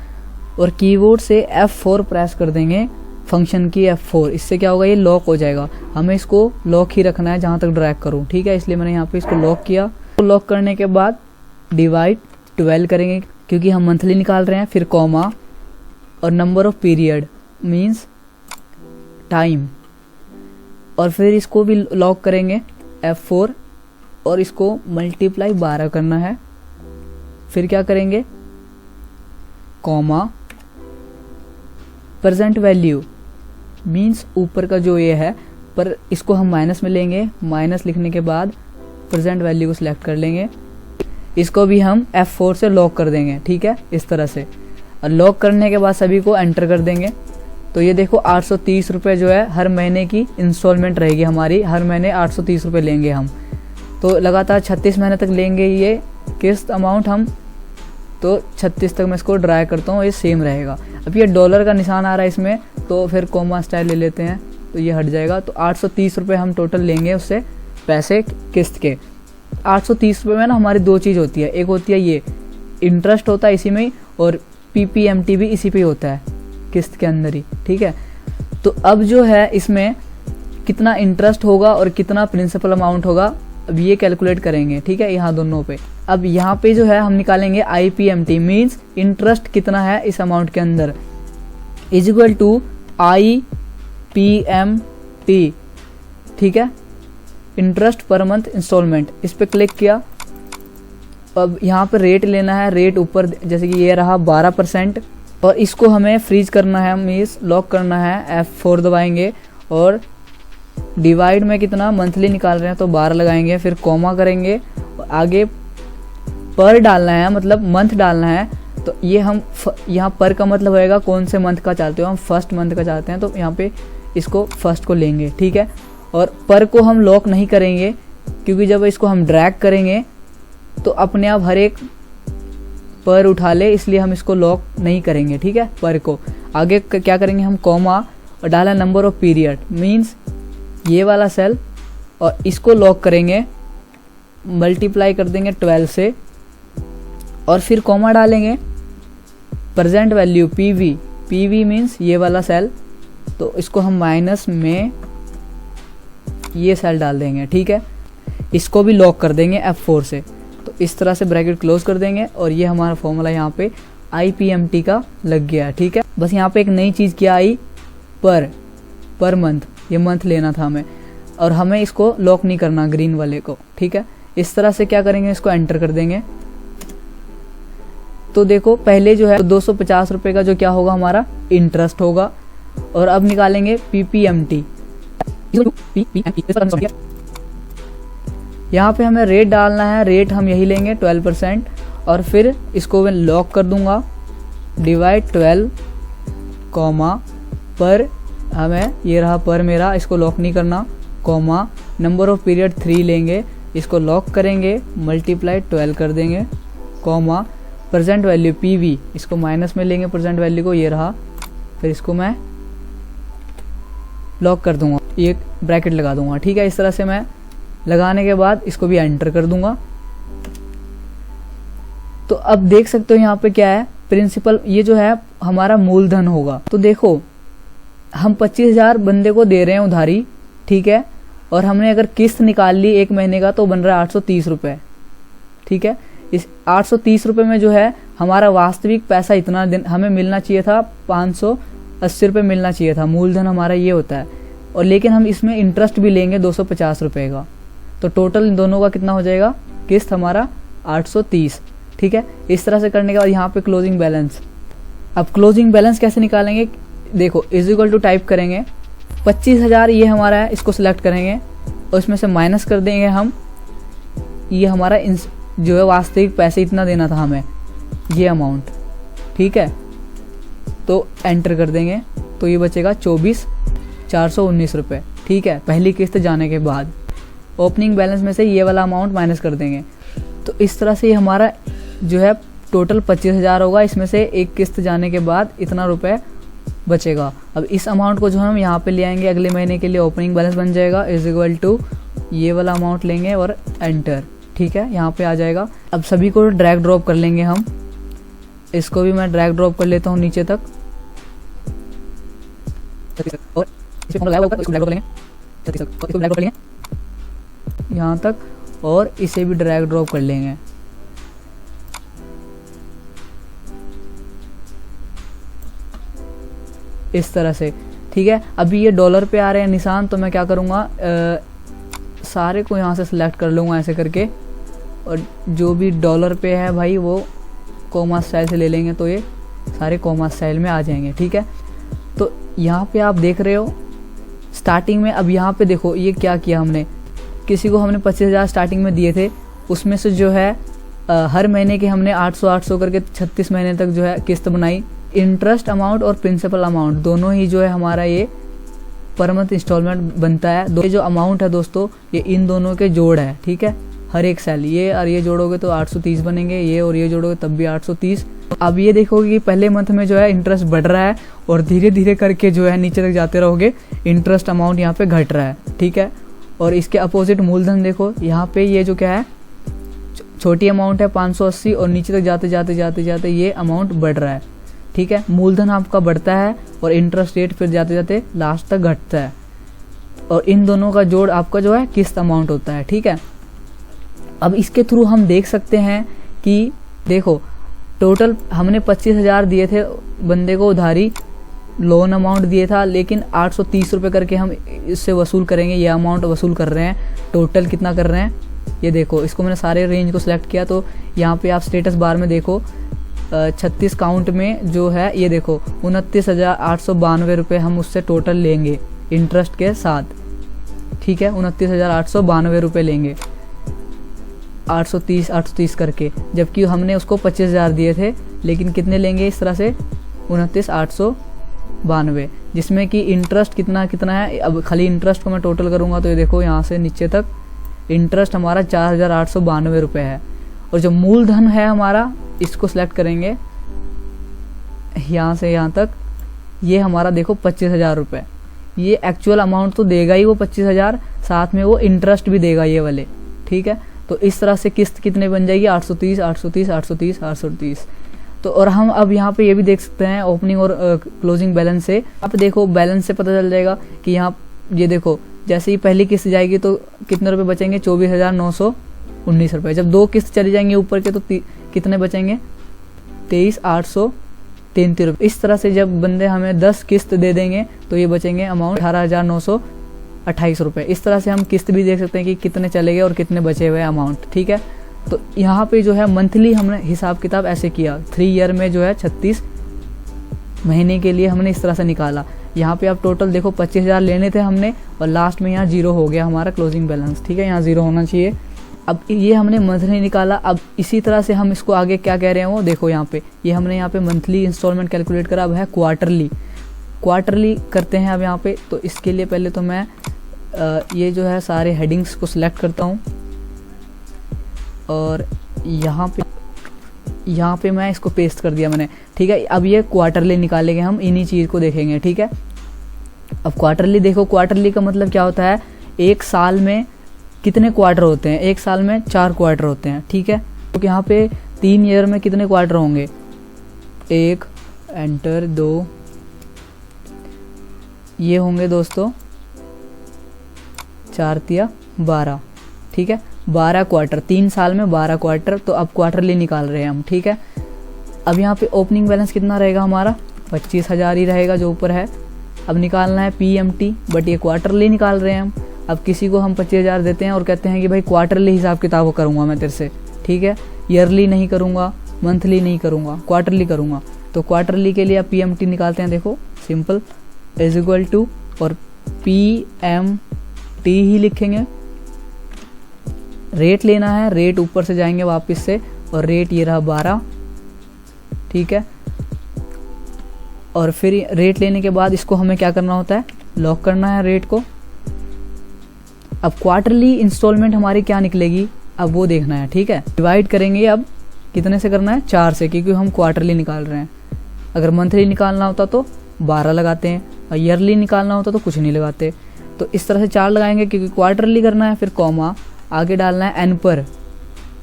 और कीबोर्ड से F4 प्रेस कर देंगे, फंक्शन की F4। इससे क्या होगा, ये लॉक हो जाएगा। हमें इसको लॉक ही रखना है जहाँ तक ड्रैग करूँ, ठीक है। इसलिए मैंने यहाँ पे इसको लॉक किया। तो लॉक करने के बाद डिवाइड 12 करेंगे क्योंकि हम मंथली निकाल रहे हैं, फिर कॉमा और number of period means time, और फिर इसको भी लॉक करेंगे F4 और इसको मल्टीप्लाई 12 करना है। फिर क्या करेंगे, कॉमा प्रेजेंट वैल्यू मीन्स ऊपर का जो ये है, पर इसको हम माइनस में लेंगे। माइनस लिखने के बाद प्रेजेंट वैल्यू को सिलेक्ट कर लेंगे, इसको भी हम F4 से लॉक कर देंगे, ठीक है, इस तरह से। और लॉक करने के बाद सभी को एंटर कर देंगे। तो ये देखो 830 रुपये जो है हर महीने की इंस्टॉलमेंट रहेगी हमारी, हर महीने 830 रुपये लेंगे हम। तो लगातार 36 महीने तक लेंगे ये किस्त अमाउंट हम। तो 36 तक मैं इसको ड्राई करता हूँ, ये सेम रहेगा। अब ये डॉलर का निशान आ रहा है इसमें, तो फिर कॉमा स्टाइल ले लेते हैं तो ये हट जाएगा। तो 830 रुपये हम टोटल लेंगे उससे पैसे किस्त के। 830 रुपये में ना हमारी 2 चीज़ होती है, एक होती है ये इंटरेस्ट होता है इसी में ही, और PPMT भी इसी पे होता है किस्त के अंदर ही, ठीक है। तो अब जो है इसमें कितना इंटरेस्ट होगा और कितना प्रिंसिपल अमाउंट होगा, अब ये कैलकुलेट करेंगे, ठीक है, यहाँ दोनों पे। अब यहाँ पे जो है हम निकालेंगे IPMT मीन्स इंटरेस्ट कितना है इस अमाउंट के अंदर, = IPMT, ठीक है, इंटरेस्ट पर मंथ इंस्टॉलमेंट। इस पे क्लिक किया। अब यहाँ पे रेट लेना है, रेट ऊपर जैसे कि ये रहा 12%, और इसको हमें फ्रीज करना है, मीन्स लॉक करना है। F4 दबाएंगे और डिवाइड में कितना मंथली निकाल रहे हैं तो 12 लगाएंगे, फिर कॉमा करेंगे, आगे पर डालना है, मतलब मंथ डालना है। तो ये हम यहाँ पर का मतलब होएगा कौन से मंथ का चाहते हो, हम फर्स्ट मंथ का चाहते हैं तो यहाँ पे इसको फर्स्ट को लेंगे, ठीक है। और पर को हम लॉक नहीं करेंगे क्योंकि जब इसको हम ड्रैग करेंगे तो अपने आप हर एक पर उठा ले, इसलिए हम इसको लॉक नहीं करेंगे, ठीक है, पर को। आगे क्या करेंगे हम, कॉमा और डाला नंबर ऑफ पीरियड मीन्स ये वाला सेल, और इसको लॉक करेंगे मल्टीप्लाई कर देंगे 12 से और फिर कॉमा डालेंगे। Present value PV, PV means ये वाला सेल, तो इसको हम माइनस में ये सेल डाल देंगे। ठीक है, इसको भी लॉक कर देंगे F4 से। तो इस तरह से ब्रैकेट क्लोज कर देंगे और ये हमारा फॉर्मूला यहाँ पे IPMT का लग गया। ठीक है, बस यहाँ पे एक नई चीज़ क्या आई, पर मंथ, ये मंथ लेना था हमें और हमें इसको लॉक नहीं करना ग्रीन वाले को। ठीक है, इस तरह से क्या करेंगे, इसको एंटर कर देंगे। तो देखो पहले जो है 250 रुपये का जो क्या होगा हमारा इंटरेस्ट होगा और अब निकालेंगे PPMT। यहाँ पे हमें रेट डालना है, रेट हम यही लेंगे 12% और फिर इसको मैं लॉक कर दूंगा, डिवाइड 12 कॉमा पर, हमें ये रहा पर मेरा, इसको लॉक नहीं करना, कॉमा नंबर ऑफ पीरियड 3 लेंगे, इसको लॉक करेंगे, मल्टीप्लाई 12 कर देंगे, कॉमा प्रेजेंट वैल्यू PV, इसको माइनस में लेंगे प्रेजेंट वैल्यू को, ये रहा, फिर इसको मैं लॉक कर दूंगा, ये ब्रैकेट लगा दूंगा। ठीक है, इस तरह से मैं लगाने के बाद इसको भी एंटर कर दूंगा। तो अब देख सकते हो यहाँ पे क्या है, प्रिंसिपल, ये जो है हमारा मूलधन होगा। तो देखो हम 25,000 बंदे को दे रहे हैं उधारी। ठीक है, और हमने अगर किस्त निकाल ली 1 महीने का तो बन रहा है 830 रुपये। ठीक है, इस 830 रुपये में जो है हमारा वास्तविक पैसा इतना दिन हमें मिलना चाहिए था, 580 रुपये मिलना चाहिए था, मूलधन हमारा ये होता है। और लेकिन हम इसमें इंटरेस्ट भी लेंगे 250 रुपये का, तो टोटल इन दोनों का कितना हो जाएगा, किस्त हमारा 830। ठीक है, इस तरह से करने के बाद यहाँ पे क्लोजिंग बैलेंस। अब क्लोजिंग बैलेंस कैसे निकालेंगे, देखो इज इक्वल टू टाइप करेंगे, 25,000 ये हमारा है, इसको सिलेक्ट करेंगे और इसमें से माइनस कर देंगे हम, ये हमारा जो है वास्तविक पैसे इतना देना था हमें, ये अमाउंट। ठीक है, तो एंटर कर देंगे, तो ये बचेगा 24,419 रुपये। ठीक है, पहली किस्त जाने के बाद ओपनिंग बैलेंस में से ये वाला अमाउंट माइनस कर देंगे। तो इस तरह से ये हमारा जो है टोटल 25,000 होगा, इसमें से एक किस्त जाने के बाद इतना रुपए बचेगा। अब इस अमाउंट को जो हम यहाँ पे ले आएंगे अगले महीने के लिए, ओपनिंग बैलेंस बन जाएगा इज इक्वल टू ये वाला अमाउंट लेंगे और एंटर। ठीक है, यहाँ पे आ जाएगा। अब सभी को ड्रैग ड्रॉप कर लेंगे हम, इसको भी मैं ड्रैग ड्रॉप कर लेता हूँ नीचे तक और यहाँ तक, और इसे भी ड्रैग ड्रॉप कर लेंगे। इस तरह से। ठीक है, अभी ये डॉलर पे आ रहे हैं निशान, तो मैं क्या करूँगा, सारे को यहाँ से सिलेक्ट कर लूँगा ऐसे करके, और जो भी डॉलर पे है भाई वो कॉमा स्टाइल से ले लेंगे, तो ये सारे कॉमा स्टाइल में आ जाएंगे। ठीक है, तो यहाँ पे आप देख रहे हो स्टार्टिंग में, अब यहाँ पे देखो ये क्या किया हमने, किसी को हमने 25,000 स्टार्टिंग में दिए थे, उसमें से जो है हर महीने के हमने 800 करके 36 महीने तक जो है किस्त बनाई। इंटरेस्ट अमाउंट और प्रिंसिपल अमाउंट दोनों ही जो है हमारा ये पर मंथ इंस्टॉलमेंट बनता है। ये जो अमाउंट है दोस्तों, ये इन दोनों के जोड़ है। ठीक है, हर एक सेल, ये और ये जोड़ोगे तो 830 बनेंगे, ये और ये जोड़ोगे तब भी 830। अब ये देखोगे कि पहले मंथ में जो है इंटरेस्ट बढ़ रहा है और धीरे धीरे करके जो है नीचे तक जाते रहोगे, इंटरेस्ट अमाउंट यहाँ पे घट रहा है। ठीक है, और इसके अपोजिट मूलधन देखो, यहाँ पे ये जो क्या है छोटी अमाउंट है 580 और नीचे तक जाते जाते जाते जाते ये अमाउंट बढ़ रहा है। ठीक है, मूलधन आपका बढ़ता है और इंटरेस्ट रेट फिर जाते जाते लास्ट तक घटता है, और इन दोनों का जोड़ आपका जो है किस्त अमाउंट होता है। ठीक है, अब इसके थ्रू हम देख सकते हैं कि देखो टोटल हमने 25,000 दिए थे बंदे को उधारी, लोन अमाउंट दिए था, लेकिन 830 रुपये करके हम इससे वसूल करेंगे, ये अमाउंट वसूल कर रहे हैं। टोटल कितना कर रहे हैं ये देखो, इसको मैंने सारे रेंज को सिलेक्ट किया, तो यहाँ पे आप स्टेटस बार में देखो 36 काउंट में जो है ये देखो 29,892 रुपये हम उससे टोटल लेंगे इंटरेस्ट के साथ। ठीक है, 29,892 रुपये लेंगे 830 करके, जबकि हमने उसको 25,000 दिए थे, लेकिन कितने लेंगे इस तरह से 29,892, जिसमें कि इंटरेस्ट कितना कितना है। अब खाली इंटरेस्ट को मैं टोटल करूँगा तो ये देखो यहाँ से नीचे तक इंटरेस्ट हमारा 4,892 रुपये है। और जो मूलधन है हमारा, इसको सिलेक्ट करेंगे यहाँ से यहाँ तक, ये हमारा देखो 25,000 रुपये। ये एक्चुअल अमाउंट तो देगा ही वो 25,000, साथ में वो इंटरेस्ट भी देगा ये वाले। ठीक है, तो इस तरह से किस्त कितने बन जाएगी 830 830 830 830। तो और हम अब यहाँ पे ये भी देख सकते हैं ओपनिंग और क्लोजिंग बैलेंस से। आप देखो बैलेंस से पता चल जाएगा कि यहाँ ये देखो जैसे ही पहली किस्त जाएगी तो कितने रुपए बचेंगे 24,919 रुपये। जब 2 किस्त चली जाएंगी ऊपर के तो कितने बचेंगे 23,833 रुपये। इस तरह से जब बंदे हमें 10 किस्त दे देंगे तो ये बचेंगे अमाउंट 18,928 रुपये। इस तरह से हम किस्त भी देख सकते हैं कि कितने चले गए और कितने बचे हुए अमाउंट। ठीक है, तो यहाँ पे जो है मंथली हमने हिसाब किताब ऐसे किया। 3 ईयर में जो है 36 महीने के लिए हमने इस तरह से निकाला। यहाँ पे आप टोटल देखो 25,000 लेने थे हमने और लास्ट में यहाँ 0 हो गया हमारा क्लोजिंग बैलेंस। ठीक है, यहाँ 0 होना चाहिए। अब ये हमने मंथली निकाला। अब इसी तरह से हम इसको आगे क्या कह रहे हैं वो देखो, यहाँ पे ये हमने यहाँ पे मंथली इंस्टॉलमेंट कैलकुलेट करा। अब है क्वार्टरली करते हैं अब यहाँ पे। तो इसके लिए पहले तो मैं ये जो है सारे हेडिंग्स को सिलेक्ट करता हूँ और यहाँ पे मैं इसको पेस्ट कर दिया मैंने। ठीक है, अब ये क्वार्टरली निकालेंगे हम, इन्हीं चीज़ को देखेंगे। ठीक है, अब क्वार्टरली देखो, क्वार्टरली का मतलब क्या होता है, एक साल में कितने क्वार्टर होते हैं, एक साल में 4 क्वार्टर होते हैं। ठीक है, तो यहाँ पे 3 ईयर में कितने क्वार्टर होंगे, 1 एंटर 2 ये होंगे दोस्तों 4 तिया 12। ठीक है, 12 क्वार्टर, 3 साल में 12 क्वार्टर। तो अब क्वार्टरली निकाल रहे हैं हम। ठीक है, अब यहाँ पे ओपनिंग बैलेंस कितना रहेगा हमारा 25,000 ही रहेगा जो ऊपर है। अब निकालना है PMT, बट ये क्वार्टरली निकाल रहे हैं हम। अब किसी को हम 25,000 देते हैं और कहते हैं कि भाई क्वार्टरली हिसाब किताब करूँगा मैं तेरे से। ठीक है, ईयरली नहीं करूँगा, मंथली नहीं करूँगा, क्वार्टरली करूँगा। तो क्वार्टरली के लिए आप PMT निकालते हैं। देखो सिंपल इज इक्वल टू और PMT ही लिखेंगे। रेट लेना है, रेट ऊपर से जाएंगे वापस से और रेट ये रहा 12। ठीक है, और फिर रेट लेने के बाद इसको हमें क्या करना होता है, लॉक करना है रेट को। अब क्वार्टरली इंस्टॉलमेंट हमारी क्या निकलेगी अब वो देखना है। ठीक है, डिवाइड करेंगे अब कितने से करना है, 4 से, क्योंकि हम क्वार्टरली निकाल रहे हैं। अगर मंथली निकालना होता तो 12 लगाते हैं और ईयरली निकालना होता तो कुछ नहीं लगाते। तो इस तरह से 4 लगाएंगे क्योंकि क्वार्टरली करना है। फिर कॉमा आगे डालना है एन पर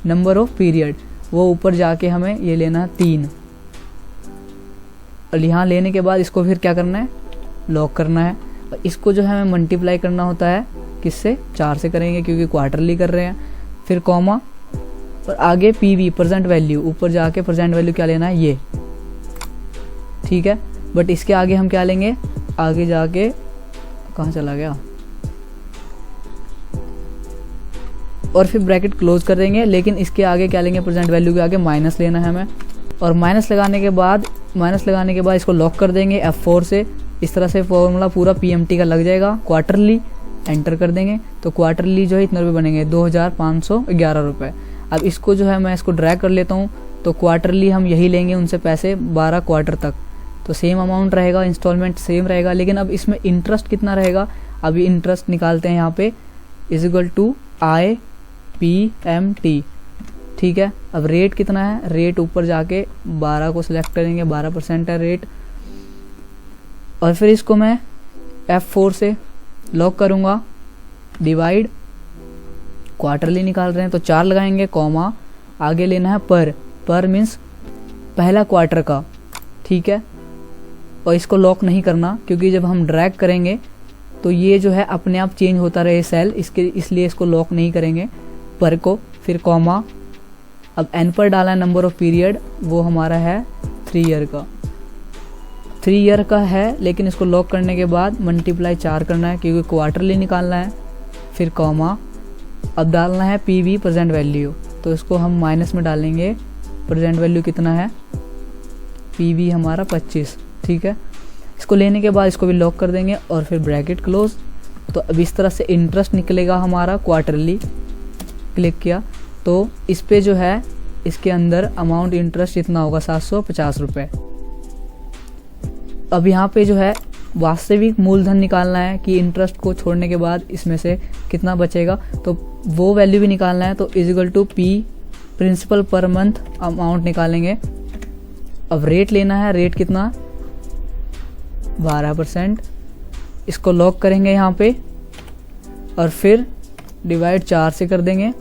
नंबर ऑफ पीरियड, वो ऊपर जाके हमें ये लेना है 3। और यहाँ लेने के बाद इसको फिर क्या करना है, लॉक करना है। और इसको जो है हमें मल्टीप्लाई करना होता है किससे, 4 से करेंगे क्योंकि क्वार्टरली कर रहे हैं। फिर कॉमा और आगे PV प्रेजेंट वैल्यू, ऊपर जाके प्रेजेंट वैल्यू क्या लेना है ये। ठीक है, बट इसके आगे हम क्या लेंगे, आगे जाके कहाँ चला गया, और फिर ब्रैकेट क्लोज कर देंगे। लेकिन इसके आगे क्या लेंगे, प्रेजेंट वैल्यू के आगे माइनस लेना है हमें। और माइनस लगाने के बाद इसको लॉक कर देंगे F4 से। इस तरह से फॉर्मूला पूरा PMT का लग जाएगा। क्वार्टरली एंटर कर देंगे तो क्वार्टरली जो है इतने रुपये बनेंगे 2,511 रुपये। अब इसको जो है मैं इसको ड्रैग कर लेता हूँ। तो क्वार्टरली हम यही लेंगे उनसे पैसे 12 क्वार्टर तक, तो सेम अमाउंट रहेगा, इंस्टॉलमेंट सेम रहेगा। लेकिन अब इसमें इंटरेस्ट कितना रहेगा, अभी इंटरेस्ट निकालते हैं यहाँ पे इज इक्वल टू IPMT। ठीक है, अब रेट कितना है, रेट ऊपर जाके 12 को सिलेक्ट करेंगे, 12% है रेट। और फिर इसको मैं F4 से लॉक करूँगा, डिवाइड, क्वार्टरली निकाल रहे हैं तो 4 लगाएंगे, कॉमा आगे लेना है पर मीन्स पहला क्वार्टर का। ठीक है, और इसको लॉक नहीं करना क्योंकि जब हम ड्रैग करेंगे तो ये जो है अपने आप चेंज होता रहे सेल, इसलिए इसको लॉक नहीं करेंगे पर को। फिर कॉमा, अब एन पर डाला है नंबर ऑफ पीरियड, वो हमारा है 3 ईयर का, 3 ईयर का है। लेकिन इसको लॉक करने के बाद मल्टीप्लाई 4 करना है क्योंकि क्वार्टरली निकालना है। फिर कॉमा, अब डालना है PV प्रेजेंट वैल्यू, तो इसको हम माइनस में डालेंगे। प्रेजेंट वैल्यू कितना है, PV हमारा 25। ठीक है, इसको लेने के बाद इसको भी लॉक कर देंगे और फिर ब्रैकेट क्लोज। तो अब इस तरह से इंटरेस्ट निकलेगा हमारा क्वार्टरली। क्लिक किया तो इस पे जो है इसके अंदर अमाउंट इंटरेस्ट इतना होगा 750 रुपये। अब यहाँ पे जो है वास्तविक मूलधन निकालना है कि इंटरेस्ट को छोड़ने के बाद इसमें से कितना बचेगा, तो वो वैल्यू भी निकालना है। तो is equal to P principal per month amount निकालेंगे। अब रेट लेना है, रेट कितना 12%। इसको लॉक करेंगे यहाँ पे और फिर डिवाइड 4 से कर देंगे।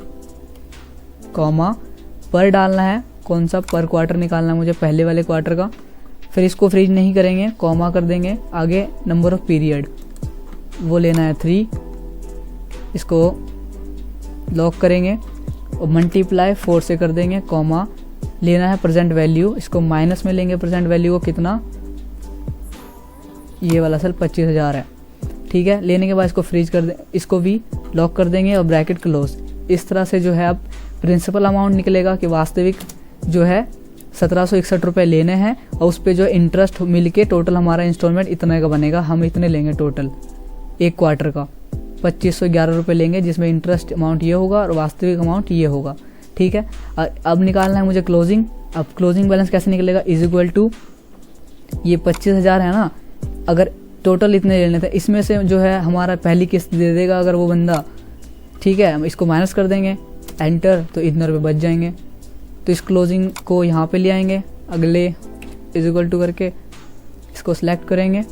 कॉमा पर डालना है, कौन सा पर क्वार्टर निकालना है मुझे, पहले वाले क्वार्टर का। फिर इसको फ्रीज नहीं करेंगे, कॉमा कर देंगे, आगे नंबर ऑफ पीरियड वो लेना है 3, इसको लॉक करेंगे और मल्टीप्लाई 4 से कर देंगे, कॉमा लेना है प्रेजेंट वैल्यू, इसको माइनस में लेंगे प्रेजेंट वैल्यू को कितना, ये वाला सेल 25,000 है, ठीक है। लेने के बाद इसको फ्रीज कर दे, इसको भी लॉक कर देंगे और ब्रैकेट क्लोज। इस तरह से जो है अब प्रिंसिपल अमाउंट निकलेगा कि वास्तविक जो है 1761 रुपये लेने हैं और उस पर जो इंटरेस्ट मिल के टोटल हमारा इंस्टॉलमेंट इतने का बनेगा, हम इतने लेंगे टोटल एक क्वार्टर का 2511 रुपये लेंगे, जिसमें इंटरेस्ट अमाउंट ये होगा और वास्तविक अमाउंट ये होगा, ठीक है। अब निकालना है मुझे क्लोजिंग। अब क्लोजिंग बैलेंस कैसे निकलेगा, इज इक्वल टू ये 25,000 है ना, अगर टोटल इतने लेने थे इसमें से जो है हमारा पहली किस्त दे देगा अगर वो बंदा, ठीक है, हम इसको माइनस कर देंगे, एंटर, तो इतने रुपये बच जाएंगे। तो इस क्लोजिंग को यहाँ पे ले आएंगे, अगले इज इक्वल टू करके इसको सिलेक्ट करेंगे,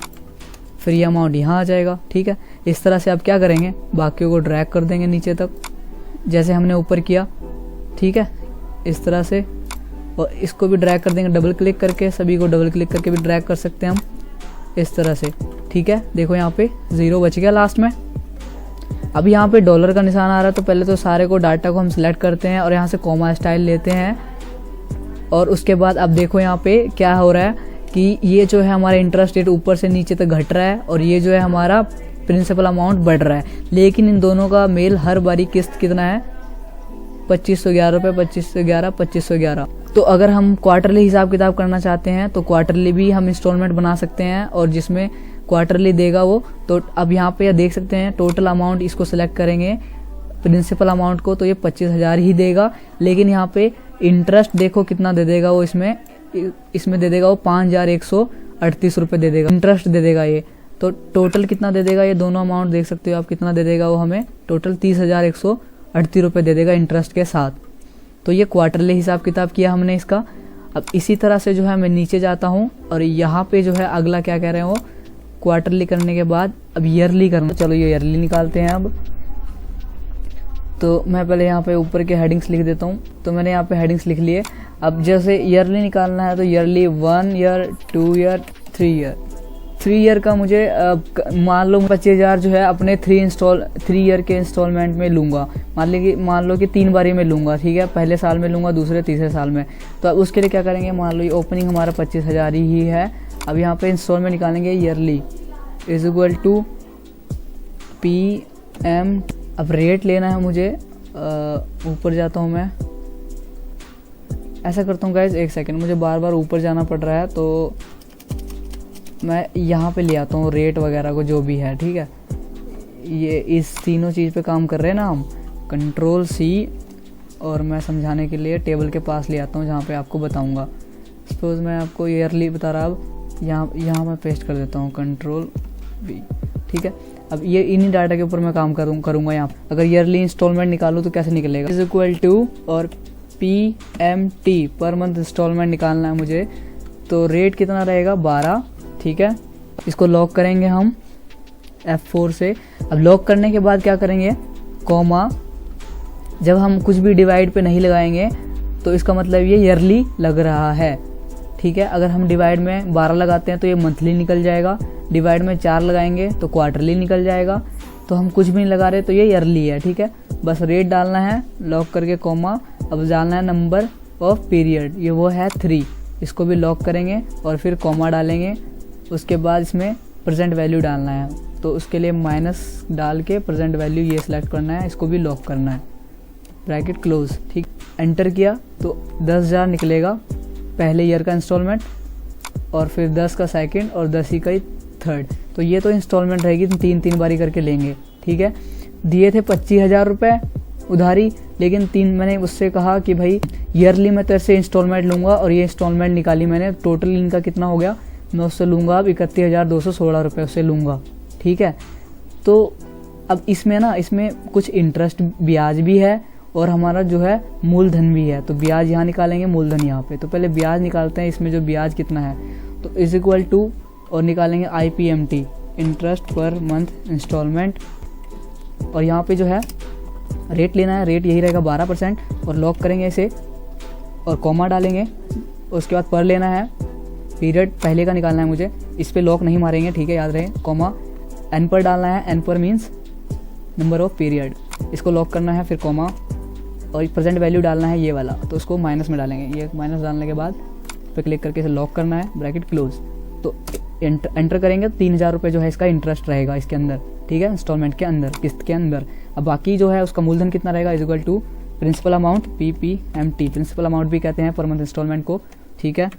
फिर ये अमाउंट यहाँ आ जाएगा, ठीक है। इस तरह से आप क्या करेंगे, बाकियों को ड्रैग कर देंगे नीचे तक जैसे हमने ऊपर किया, ठीक है, इस तरह से, और इसको भी ड्रैग कर देंगे डबल क्लिक करके, सभी को डबल क्लिक करके भी ड्रैग कर सकते हैं हम इस तरह से, ठीक है। देखो यहाँ पे 0 बच गया लास्ट में। अब यहाँ पे डॉलर का निशान आ रहा है, तो पहले तो सारे को डाटा को हम सिलेक्ट करते हैं और यहाँ से कॉमा स्टाइल लेते हैं, और उसके बाद अब देखो यहाँ पे क्या हो रहा है कि ये जो है हमारा इंटरेस्ट रेट ऊपर से नीचे तक घट रहा है और ये जो है हमारा प्रिंसिपल अमाउंट बढ़ रहा है, लेकिन इन दोनों का मेल हर बारी किस्त कितना है, 2511 रुपये, 2511, 2511। तो अगर हम क्वार्टरली हिसाब किताब करना चाहते हैं तो क्वार्टरली भी हम इंस्टॉलमेंट बना सकते हैं, और जिसमें क्वार्टरली देगा वो, तो अब यहाँ पे देख सकते हैं टोटल अमाउंट, इसको सिलेक्ट करेंगे प्रिंसिपल अमाउंट को, तो ये 25,000 ही देगा, लेकिन यहाँ पे इंटरेस्ट देखो कितना दे देगा वो, इसमें दे देगा वो 5,138 रुपये दे देगा, इंटरेस्ट दे देगा ये। तो टोटल कितना दे देगा, ये दोनों अमाउंट देख सकते हो आप कितना दे देगा वो हमें, टोटल 30,138 रुपये दे देगा इंटरेस्ट के साथ। तो ये क्वार्टरली हिसाब किताब किया हमने इसका। अब इसी तरह से जो है मैं नीचे जाता हूँ और यहाँ पे जो है अगला क्या कह रहे हैं वो, क्वार्टरली करने के बाद अब ईयरली करना, चलो ये ईयरली निकालते हैं। अब तो मैं पहले यहाँ पे ऊपर के हेडिंग्स लिख देता हूँ, तो मैंने यहाँ पे हेडिंग्स लिख लिए। अब जैसे ईयरली निकालना है तो yearly 1 year, 2 year, 3 year. 3 year का मुझे मान लो 25,000 जो है अपने 3 ईयर के इंस्टॉलमेंट में लूँगा, मान लो कि 3 बारी में लूँगा, ठीक है, पहले साल में लूँगा, दूसरे तीसरे साल में। तो अब उसके लिए क्या करेंगे, मान लो ये ओपनिंग हमारा 25,000 ही है। अब यहाँ पे इंस्टॉलमेंट निकालेंगे yearly is equal to PM। अब रेट लेना है मुझे, ऊपर जाता हूँ मैं, ऐसा करता हूँ गाइज, एक सेकंड, मुझे बार बार ऊपर जाना पड़ रहा है, तो मैं यहाँ पे ले आता हूँ रेट वगैरह को जो भी है, ठीक है। ये इस तीनों चीज़ पे काम कर रहे हैं ना हम, Ctrl+C, और मैं समझाने के लिए टेबल के पास ले आता हूँ जहाँ पे आपको बताऊँगा। सपोज मैं आपको ईयरली बता रहा, अब यहाँ मैं पेस्ट कर देता हूँ Ctrl+V, ठीक है। अब ये इन्हीं डाटा के ऊपर मैं काम करूँगा यहाँ। अगर ईयरली इंस्टॉलमेंट निकालूँ तो कैसे निकलेगा, इज इक्वल टू और PMT पर मंथ इंस्टॉलमेंट निकालना है मुझे, तो रेट कितना रहेगा 12, ठीक है। इसको लॉक करेंगे हम F4 से। अब लॉक करने के बाद क्या करेंगे, कॉमा, जब हम कुछ भी डिवाइड पे नहीं लगाएंगे तो इसका मतलब ये ईयरली लग रहा है, ठीक है। अगर हम डिवाइड में 12 लगाते हैं तो ये मंथली निकल जाएगा, डिवाइड में 4 लगाएंगे तो क्वार्टरली निकल जाएगा, तो हम कुछ भी नहीं लगा रहे तो ये ईयरली है, ठीक है। बस रेट डालना है, लॉक करके कॉमा, अब डालना है नंबर ऑफ पीरियड, ये वो है 3, इसको भी लॉक करेंगे और फिर कॉमा डालेंगे। उसके बाद इसमें प्रेजेंट वैल्यू डालना है, तो उसके लिए माइनस डाल के प्रेजेंट वैल्यू ये सिलेक्ट करना है, इसको भी लॉक करना है, ब्रैकेट क्लोज, ठीक। एंटर किया तो 10,000 निकलेगा पहले ईयर का इंस्टॉलमेंट, और फिर 10 का सेकंड और 10 ही का थर्ड। तो ये तो इंस्टॉलमेंट रहेगी, 3 बारी करके लेंगे, ठीक है। दिए थे 25,000 रुपये उधारी, लेकिन मैंने उससे कहा कि भाई ईयरली मैं तेरे से इंस्टॉलमेंट लूँगा, और ये इंस्टॉलमेंट निकाली मैंने, टोटल इनका कितना हो गया, मैं उससे लूँगा अब 31,216 रुपये उससे लूँगा, ठीक है। तो अब इसमें कुछ इंटरेस्ट ब्याज भी है और हमारा जो है मूलधन भी है, तो ब्याज यहाँ निकालेंगे, मूलधन यहाँ पे। तो पहले ब्याज निकालते हैं, इसमें जो ब्याज कितना है, तो इज इक्वल टू और निकालेंगे IPMT, interest per month installment, और यहाँ पे जो है रेट लेना है, रेट यही रहेगा 12% और लॉक करेंगे इसे और कॉमा डालेंगे। उसके बाद पर लेना है, पीरियड पहले का निकालना है मुझे, इस पर लॉक नहीं मारेंगे, ठीक है, याद रहे। कॉमा एन पर डालना है, एन पर मीन्स नंबर ऑफ पीरियड, इसको लॉक करना है, फिर कॉमा और प्रेजेंट वैल्यू डालना है ये वाला, तो उसको माइनस में डालेंगे। ये माइनस डालने के बाद पे क्लिक करके इसे लॉक करना है, ब्रैकेट क्लोज। तो एंटर करेंगे 3000 रुपये जो है इसका इंटरेस्ट रहेगा इसके अंदर, ठीक है, इंस्टॉलमेंट के अंदर, किस्त के अंदर। अब बाकी जो है उसका मूलधन कितना रहेगा is equal to principal amount PPMT, principal amount भी कहते हैं पर मंथ इंस्टॉलमेंट को, ठीक है।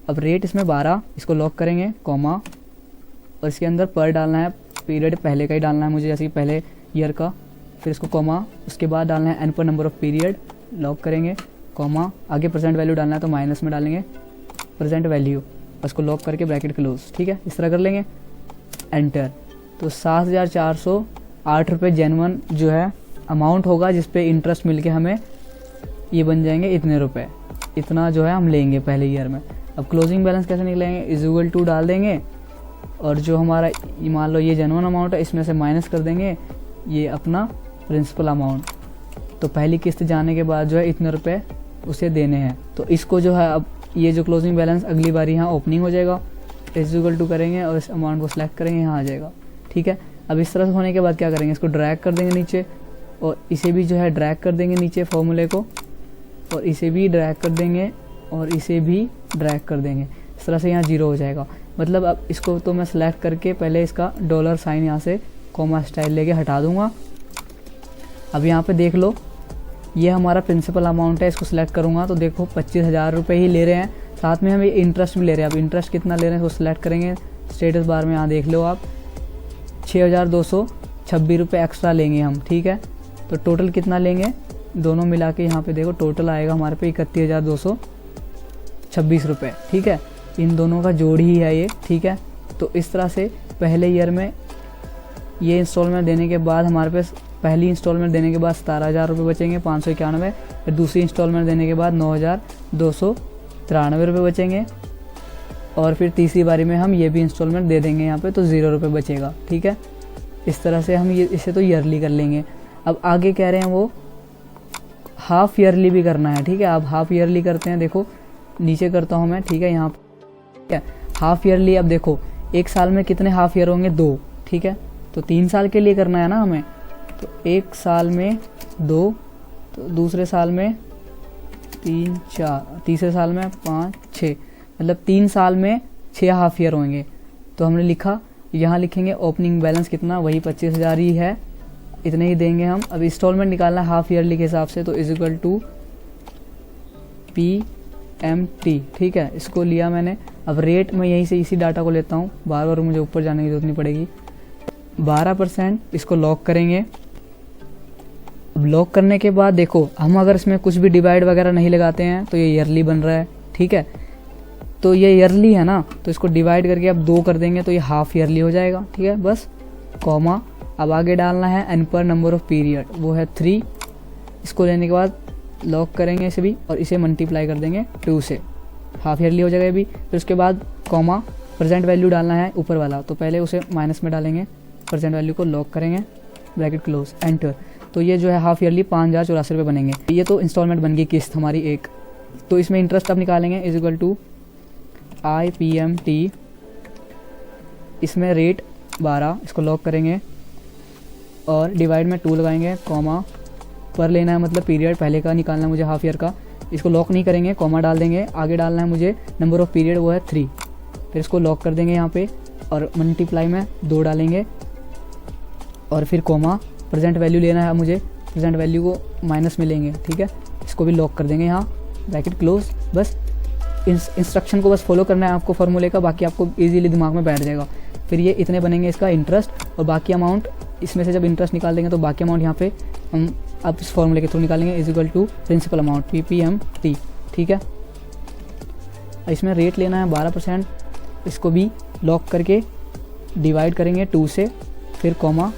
अब रेट इसमें 12, इसको लॉक करेंगे, कॉमा और इसके अंदर पर डालना है, पीरियड पहले का ही डालना है मुझे, जैसे कि पहले ईयर का, फिर इसको कॉमा, उसके बाद डालना है एन पर नंबर ऑफ पीरियड, लॉक करेंगे, कॉमा, आगे प्रेजेंट वैल्यू डालना है तो माइनस में डालेंगे प्रेजेंट वैल्यू, उसको लॉक करके ब्रैकेट क्लोज, ठीक है, इस तरह कर लेंगे, एंटर। तो 7408 रुपये जेन्युइन जो है अमाउंट होगा जिस पे इंटरेस्ट मिल के हमें ये बन जाएंगे इतने रुपए, इतना जो है हम लेंगे पहले ईयर में। अब क्लोजिंग बैलेंस कैसे निकलेंगे, इज इक्वल टू डाल देंगे और जो हमारा मान लो ये जेन्युइन अमाउंट है इसमें से माइनस कर देंगे ये अपना प्रिंसिपल अमाउंट। तो पहली किस्त जाने के बाद जो है इतने रुपए उसे देने हैं, तो इसको जो है अब ये जो क्लोजिंग बैलेंस अगली बार यहाँ ओपनिंग हो जाएगा, इज इक्वल टू करेंगे और इस अमाउंट को सिलेक्ट करेंगे, यहाँ आ जाएगा, ठीक है। अब इस तरह से होने के बाद क्या करेंगे, इसको ड्रैग कर देंगे नीचे और इसे भी जो है ड्रैग कर देंगे नीचे फॉर्मूले को, और इसे भी ड्रैग कर देंगे और इसे भी ड्रैग कर देंगे, इस तरह से यहाँ 0 हो जाएगा। मतलब अब इसको तो मैं सिलेक्ट करके पहले इसका डॉलर साइन यहाँ से कॉमा स्टाइल लेके हटा दूंगा। अब यहाँ पे देख लो ये हमारा प्रिंसिपल अमाउंट है, इसको सिलेक्ट करूँगा तो देखो 25,000 रुपये ही ले रहे हैं, साथ में हम ये इंटरेस्ट भी ले रहे हैं। अब इंटरेस्ट कितना ले रहे हैं उसको सिलेक्ट करेंगे, स्टेटस बार में यहाँ देख लो आप 6,226 रुपये एक्स्ट्रा लेंगे हम, ठीक है। तो टोटल कितना लेंगे दोनों मिला के, यहाँ पे देखो टोटल आएगा हमारे पे 31,226 रुपये, ठीक है। इन दोनों का जोड़ ही है ये, ठीक है। तो इस तरह से पहले ईयर में ये इंस्टॉलमेंट देने के बाद हमारे पास पहली इंस्टॉलमेंट देने के बाद 17,000 रुपये बचेंगे 591, फिर दूसरी इंस्टॉलमेंट देने के बाद 9,293 रुपये बचेंगे और फिर तीसरी बारी में हम ये भी इंस्टॉलमेंट दे देंगे यहाँ पे, तो 0 रुपये बचेगा, ठीक है। इस तरह से हम ये इसे तो ईयरली कर लेंगे। अब आगे कह रहे हैं वो हाफ ईयरली भी करना है, ठीक है। अब हाफ ईयरली करते हैं, देखो नीचे करता हूँ मैं, ठीक है, यहाँ ठीक है। हाफ ईयरली अब देखो एक साल में कितने हाफ ईयर होंगे, 2, ठीक है। तो 3 साल के लिए करना है ना हमें, तो एक साल में 2, तो दूसरे साल में 3, 4, तीसरे साल में 5, 6, मतलब 3 साल में 6 हाफ ईयर होंगे। तो हमने लिखा, यहाँ लिखेंगे ओपनिंग बैलेंस कितना, वही 25,000 ही है, इतने ही देंगे हम। अब इंस्टॉलमेंट निकालना है हाफ ईयरली के हिसाब से, तो इज इक्वल टू PMT, ठीक है, इसको लिया मैंने। अब रेट मैं यहीं से इसी डाटा को लेता हूँ, बार बार मुझे ऊपर जाने की जरूरत नहीं पड़ेगी। 12% इसको लॉक करेंगे। अब लॉक करने के बाद देखो हम अगर इसमें कुछ भी डिवाइड वगैरह नहीं लगाते हैं तो ये ईयरली बन रहा है, ठीक है। तो ये ईयरली है ना, तो इसको डिवाइड करके अब 2 कर देंगे तो ये हाफ ईयरली हो जाएगा, ठीक है, बस कॉमा। अब आगे डालना है एन पर नंबर ऑफ पीरियड, वो है 3, इसको लेने के बाद लॉक करेंगे इसे भी और इसे मल्टीप्लाई कर देंगे 2 से, हाफ ईयरली हो जाएगा ये भी। फिर उसके बाद कॉमा, प्रेजेंट वैल्यू डालना है ऊपर वाला, तो पहले उसे माइनस में डालेंगे, प्रेजेंट वैल्यू को लॉक करेंगे, ब्रैकेट क्लोज, एंटर। तो ये जो है हाफ ईयरली 5,084 रुपये बनेंगे। ये तो इंस्टॉलमेंट बन गई किस्त हमारी एक। तो इसमें इंटरेस्ट अब निकालेंगे, इज इक्वल टू IPMT, इसमें रेट 12, इसको लॉक करेंगे और डिवाइड में 2 लगाएंगे, कॉमा, पर लेना है मतलब पीरियड पहले का निकालना है मुझे हाफ ईयर का, इसको लॉक नहीं करेंगे, कॉमा डाल देंगे, आगे डालना है मुझे नंबर ऑफ पीरियड, वो है 3, फिर इसको लॉक कर देंगे यहाँ पे और मल्टीप्लाई में 2 डालेंगे और फिर कॉमा, प्रेजेंट वैल्यू लेना है मुझे, प्रेजेंट वैल्यू को माइनस में लेंगे, ठीक है, इसको भी लॉक कर देंगे यहाँ, ब्रैकेट क्लोज। बस इंस्ट्रक्शन को बस फॉलो करना है आपको फॉर्मूले का, बाकी आपको इजीली दिमाग में बैठ जाएगा। फिर ये इतने बनेंगे इसका इंटरेस्ट, और बाकी अमाउंट इसमें से जब इंटरेस्ट निकाल देंगे तो बाकी अमाउंट यहाँ पे हम अब इस फॉर्मूले के थ्रू निकालेंगे, is equal to principal amount PPMT, ठीक है। इसमें रेट लेना है 12%, इसको भी लॉक करके डिवाइड करेंगे 2 से, फिर कॉमा,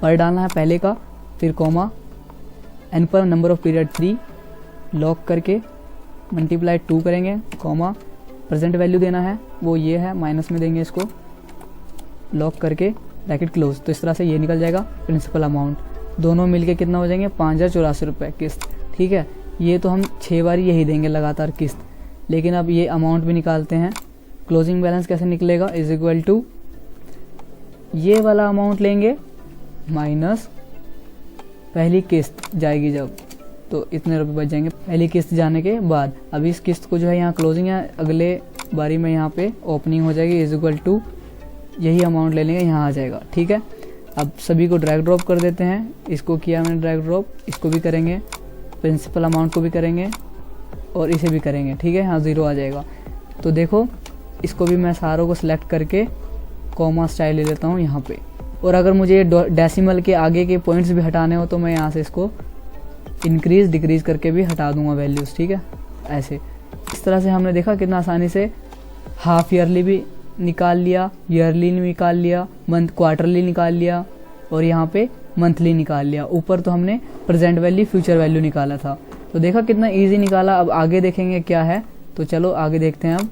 पर डालना है पहले का, फिर कॉमा, एन पर नंबर ऑफ पीरियड 3, लॉक करके मल्टीप्लाई 2 करेंगे, कॉमा, प्रेजेंट वैल्यू देना है वो ये है, माइनस में देंगे इसको, लॉक करके ब्रैकेट क्लोज। तो इस तरह से ये निकल जाएगा प्रिंसिपल अमाउंट। दोनों मिलके कितना हो जाएंगे 5084 रुपये किस्त। ठीक है, ये तो हम 6 बार यही देंगे लगातार किस्त। लेकिन अब ये अमाउंट भी निकालते हैं। क्लोजिंग बैलेंस कैसे निकलेगा, इज इक्वल टू ये वाला अमाउंट लेंगे माइनस पहली किस्त जाएगी जब, तो इतने रुपए बच जाएंगे पहली किस्त जाने के बाद। अब इस किस्त को जो है यहाँ क्लोजिंग है, अगले बारी में यहाँ पे ओपनिंग हो जाएगी, इज इक्वल टू यही अमाउंट ले लेंगे, यहाँ आ जाएगा। ठीक है, अब सभी को ड्रैग ड्रॉप कर देते हैं। इसको किया मैंने ड्रैग ड्रॉप, इसको भी करेंगे, प्रिंसिपल अमाउंट को भी करेंगे और इसे भी करेंगे। ठीक है, यहाँ 0 आ जाएगा। तो देखो इसको भी मैं सारों को सिलेक्ट करके कॉमा स्टाइल ले लेता हूँ यहाँ पे। और अगर मुझे डेसिमल के आगे के पॉइंट्स भी हटाने हो तो मैं यहाँ से इसको इंक्रीज डिक्रीज करके भी हटा दूंगा वैल्यूज़। ठीक है, ऐसे इस तरह से हमने देखा कितना आसानी से हाफ ईयरली भी निकाल लिया, ईयरली निकाल लिया, मंथ क्वार्टरली निकाल लिया और यहाँ पे मंथली निकाल लिया। ऊपर तो हमने प्रेजेंट वैल्यू फ्यूचर वैल्यू निकाला था। तो देखा कितना इजी निकाला। अब आगे देखेंगे क्या है, तो चलो आगे देखते हैं। अब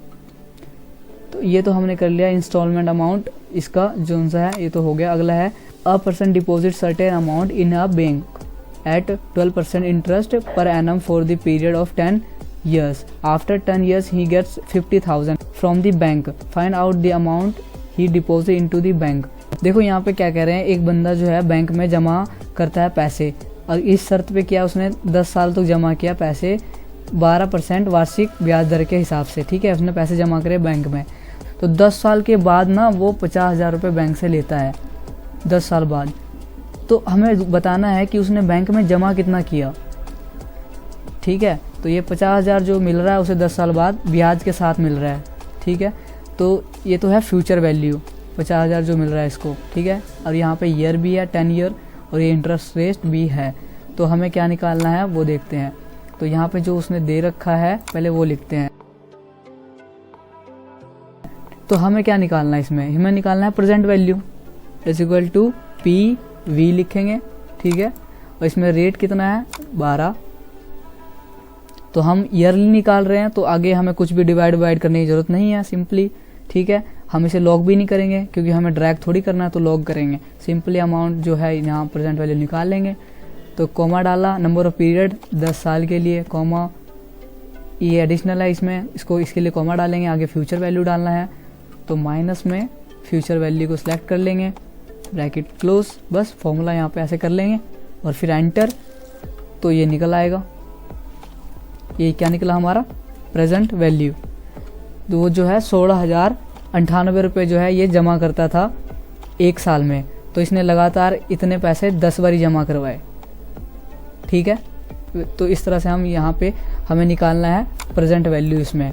तो ये तो हमने कर लिया इंस्टॉलमेंट अमाउंट, इसका जो सा है ये तो हो गया। अगला है a person deposit certain amount in a bank at 12% interest per annum for the period of 10 years. After 10 years he gets 50,000 from the bank. Find out the amount he deposit into the bank. देखो यहाँ पे क्या कह रहे हैं, एक बंदा जो है बैंक में जमा करता है पैसे, और इस शर्त पे किया उसने 10 साल तक जमा किया पैसे 12% वार्षिक ब्याज दर के हिसाब से। ठीक है, उसने पैसे जमा करे बैंक में, तो 10 साल के बाद ना वो 50,000 रुपये बैंक से लेता है 10 साल बाद। तो हमें बताना है कि उसने बैंक में जमा कितना किया। ठीक है, तो ये 50,000 जो मिल रहा है उसे 10 साल बाद ब्याज के साथ मिल रहा है। ठीक है, तो ये तो है फ्यूचर वैल्यू 50,000 जो मिल रहा है इसको। ठीक है, और यहाँ पे ईयर भी है 10 ईयर और ये इंटरेस्ट रेट भी है। तो हमें क्या निकालना है वो देखते हैं। तो यहाँ पे जो उसने दे रखा है पहले वो लिखते हैं। तो हमें क्या निकालना है इसमें, हमें निकालना है present value is equal to P V लिखेंगे। ठीक है, और इसमें रेट कितना है 12। तो हम ईयरली निकाल रहे हैं तो आगे हमें कुछ भी डिवाइड करने की जरूरत नहीं है, सिंपली। ठीक है, हम इसे लॉग भी नहीं करेंगे क्योंकि हमें ड्रैग थोड़ी करना है, तो लॉग करेंगे सिंपली। अमाउंट जो है यहाँ प्रेजेंट वैल्यू निकाल लेंगे। तो कॉमा डाला, नंबर ऑफ पीरियड 10 साल के लिए, कॉमा ये एडिशनल है इसमें, इसको इसके लिए कॉमा डालेंगे। आगे फ्यूचर वैल्यू डालना है तो माइनस में फ्यूचर वैल्यू को सिलेक्ट कर लेंगे, ब्रैकेट क्लोज। बस फॉर्मूला यहाँ पे ऐसे कर लेंगे और फिर एंटर, तो ये निकल आएगा। ये क्या निकला हमारा प्रेजेंट वैल्यू। तो वो जो है 16,098 रुपये जो है ये जमा करता था 1 साल में, तो इसने लगातार इतने पैसे 10 बारी जमा करवाए। ठीक है, तो इस तरह से हम यहाँ पे हमें निकालना है प्रेजेंट वैल्यू इसमें।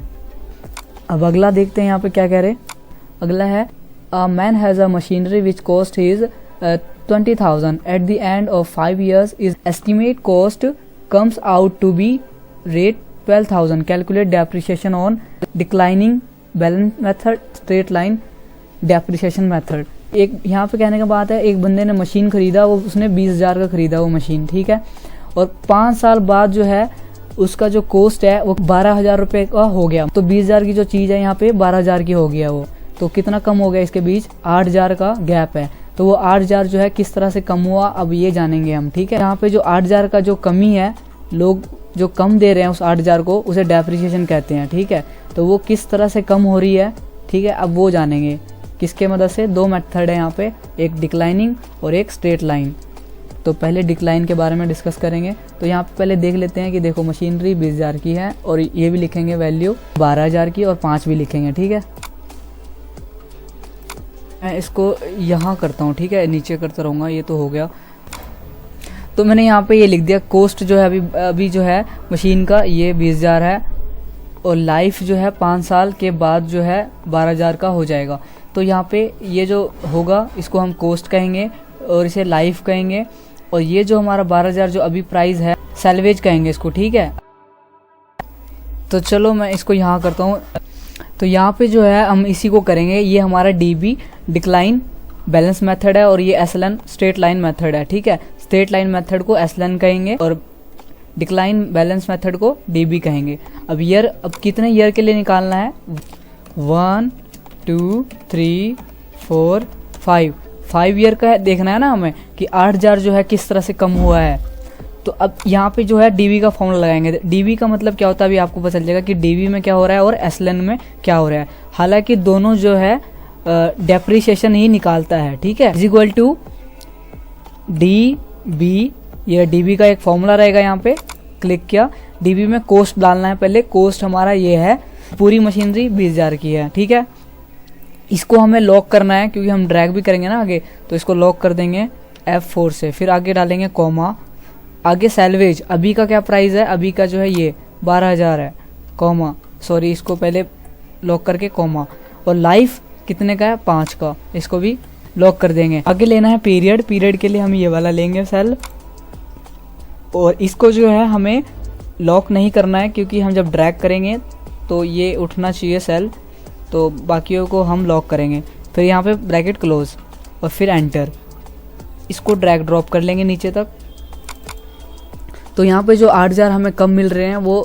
अब अगला देखते हैं यहाँ पे क्या कह रहे। अगला है a man has a machinery which cost is 20,000 at the end of 5 years is estimate cost comes out to be rate 12,000. Calculate depreciation on declining balance method, straight line depreciation method. एक यहाँ पे कहने का बात है, एक बंदे ने मशीन खरीदा, वो उसने 20,000 का खरीदा वो मशीन। ठीक है, और 5 साल बाद जो है उसका जो कॉस्ट है वो 12,000 रुपये का हो गया। तो 20,000 की जो चीज़ है यहाँ पे 12,000 की हो गया वो। तो कितना कम हो गया इसके बीच, 8,000 का गैप है। तो वो 8,000 जो है किस तरह से कम हुआ अब ये जानेंगे हम। ठीक है, यहाँ पे जो 8,000 का जो कमी है, लोग जो कम दे रहे हैं उस 8,000 को, उसे डेप्रिसिएशन कहते हैं। ठीक है, तो वो किस तरह से कम हो रही है। ठीक है, अब वो जानेंगे किसके मदद से। 2 मेथड है यहाँ पे, एक डिक्लाइनिंग और एक स्ट्रेट लाइन। तो पहले डिक्लाइन के बारे में डिस्कस करेंगे। तो यहाँ पे पहले देख लेते हैं कि देखो मशीनरी 20,000 की है और ये भी लिखेंगे वैल्यू 12,000 की और 5 भी लिखेंगे। ठीक है, मैं इसको यहाँ करता हूँ। ठीक है, नीचे करता रहूँगा, ये तो हो गया। तो मैंने यहाँ पे ये लिख दिया कॉस्ट जो है अभी जो है मशीन का ये 20,000 है और लाइफ जो है 5 साल के बाद जो है 12,000 का हो जाएगा। तो यहाँ पे ये जो होगा इसको हम कॉस्ट कहेंगे और इसे लाइफ कहेंगे, और ये जो हमारा 12,000 जो अभी प्राइस है सैलवेज कहेंगे इसको। ठीक है, तो चलो मैं इसको यहाँ करता हूँ। तो यहाँ पे जो है हम इसी को करेंगे। ये हमारा DB डिक्लाइन बैलेंस मेथड है और ये SLN स्ट्रेट लाइन मेथड है। ठीक है, स्ट्रेट लाइन मेथड को SLN कहेंगे और डिक्लाइन बैलेंस मेथड को DB कहेंगे। अब ईयर, अब कितने ईयर के लिए निकालना है, 1 2 3 4 5 5 ईयर का है, देखना है ना हमें कि 8000 जो है किस तरह से कम हुआ है। तो अब यहाँ पे जो है डीवी का फॉर्मूला लगाएंगे। डीवी का मतलब क्या होता है अभी आपको पता चल जाएगा कि डीवी में क्या हो रहा है और एसएलएन में क्या हो रहा है। हालांकि दोनों जो है डेप्रिसिएशन ही निकालता है, ठीक है। Is equal to D B, ये डीबी का एक फॉर्मूला रहेगा। यहाँ पे क्लिक किया, डीबी में कॉस्ट डालना है पहले। कॉस्ट हमारा ये है, पूरी मशीनरी 20,000 की है, ठीक है। इसको हमें लॉक करना है क्योंकि हम ड्रैग भी करेंगे ना आगे, तो इसको लॉक कर देंगे F4 से। फिर आगे डालेंगे कॉमा, आगे सैलवेज अभी का क्या प्राइस है, अभी का जो है ये 12,000 है, कॉमा सॉरी इसको पहले लॉक करके कॉमा, और लाइफ कितने का है 5 का, इसको भी लॉक कर देंगे। आगे लेना है पीरियड, पीरियड के लिए हम ये वाला लेंगे सेल, और इसको जो है हमें लॉक नहीं करना है क्योंकि हम जब ड्रैग करेंगे तो ये उठना चाहिए सेल, तो बाकियों को हम लॉक करेंगे। फिर यहाँ पे ब्रैकेट क्लोज और फिर एंटर, इसको ड्रैग ड्रॉप कर लेंगे नीचे तक। तो यहाँ पे जो 8000 हमें कम मिल रहे हैं वो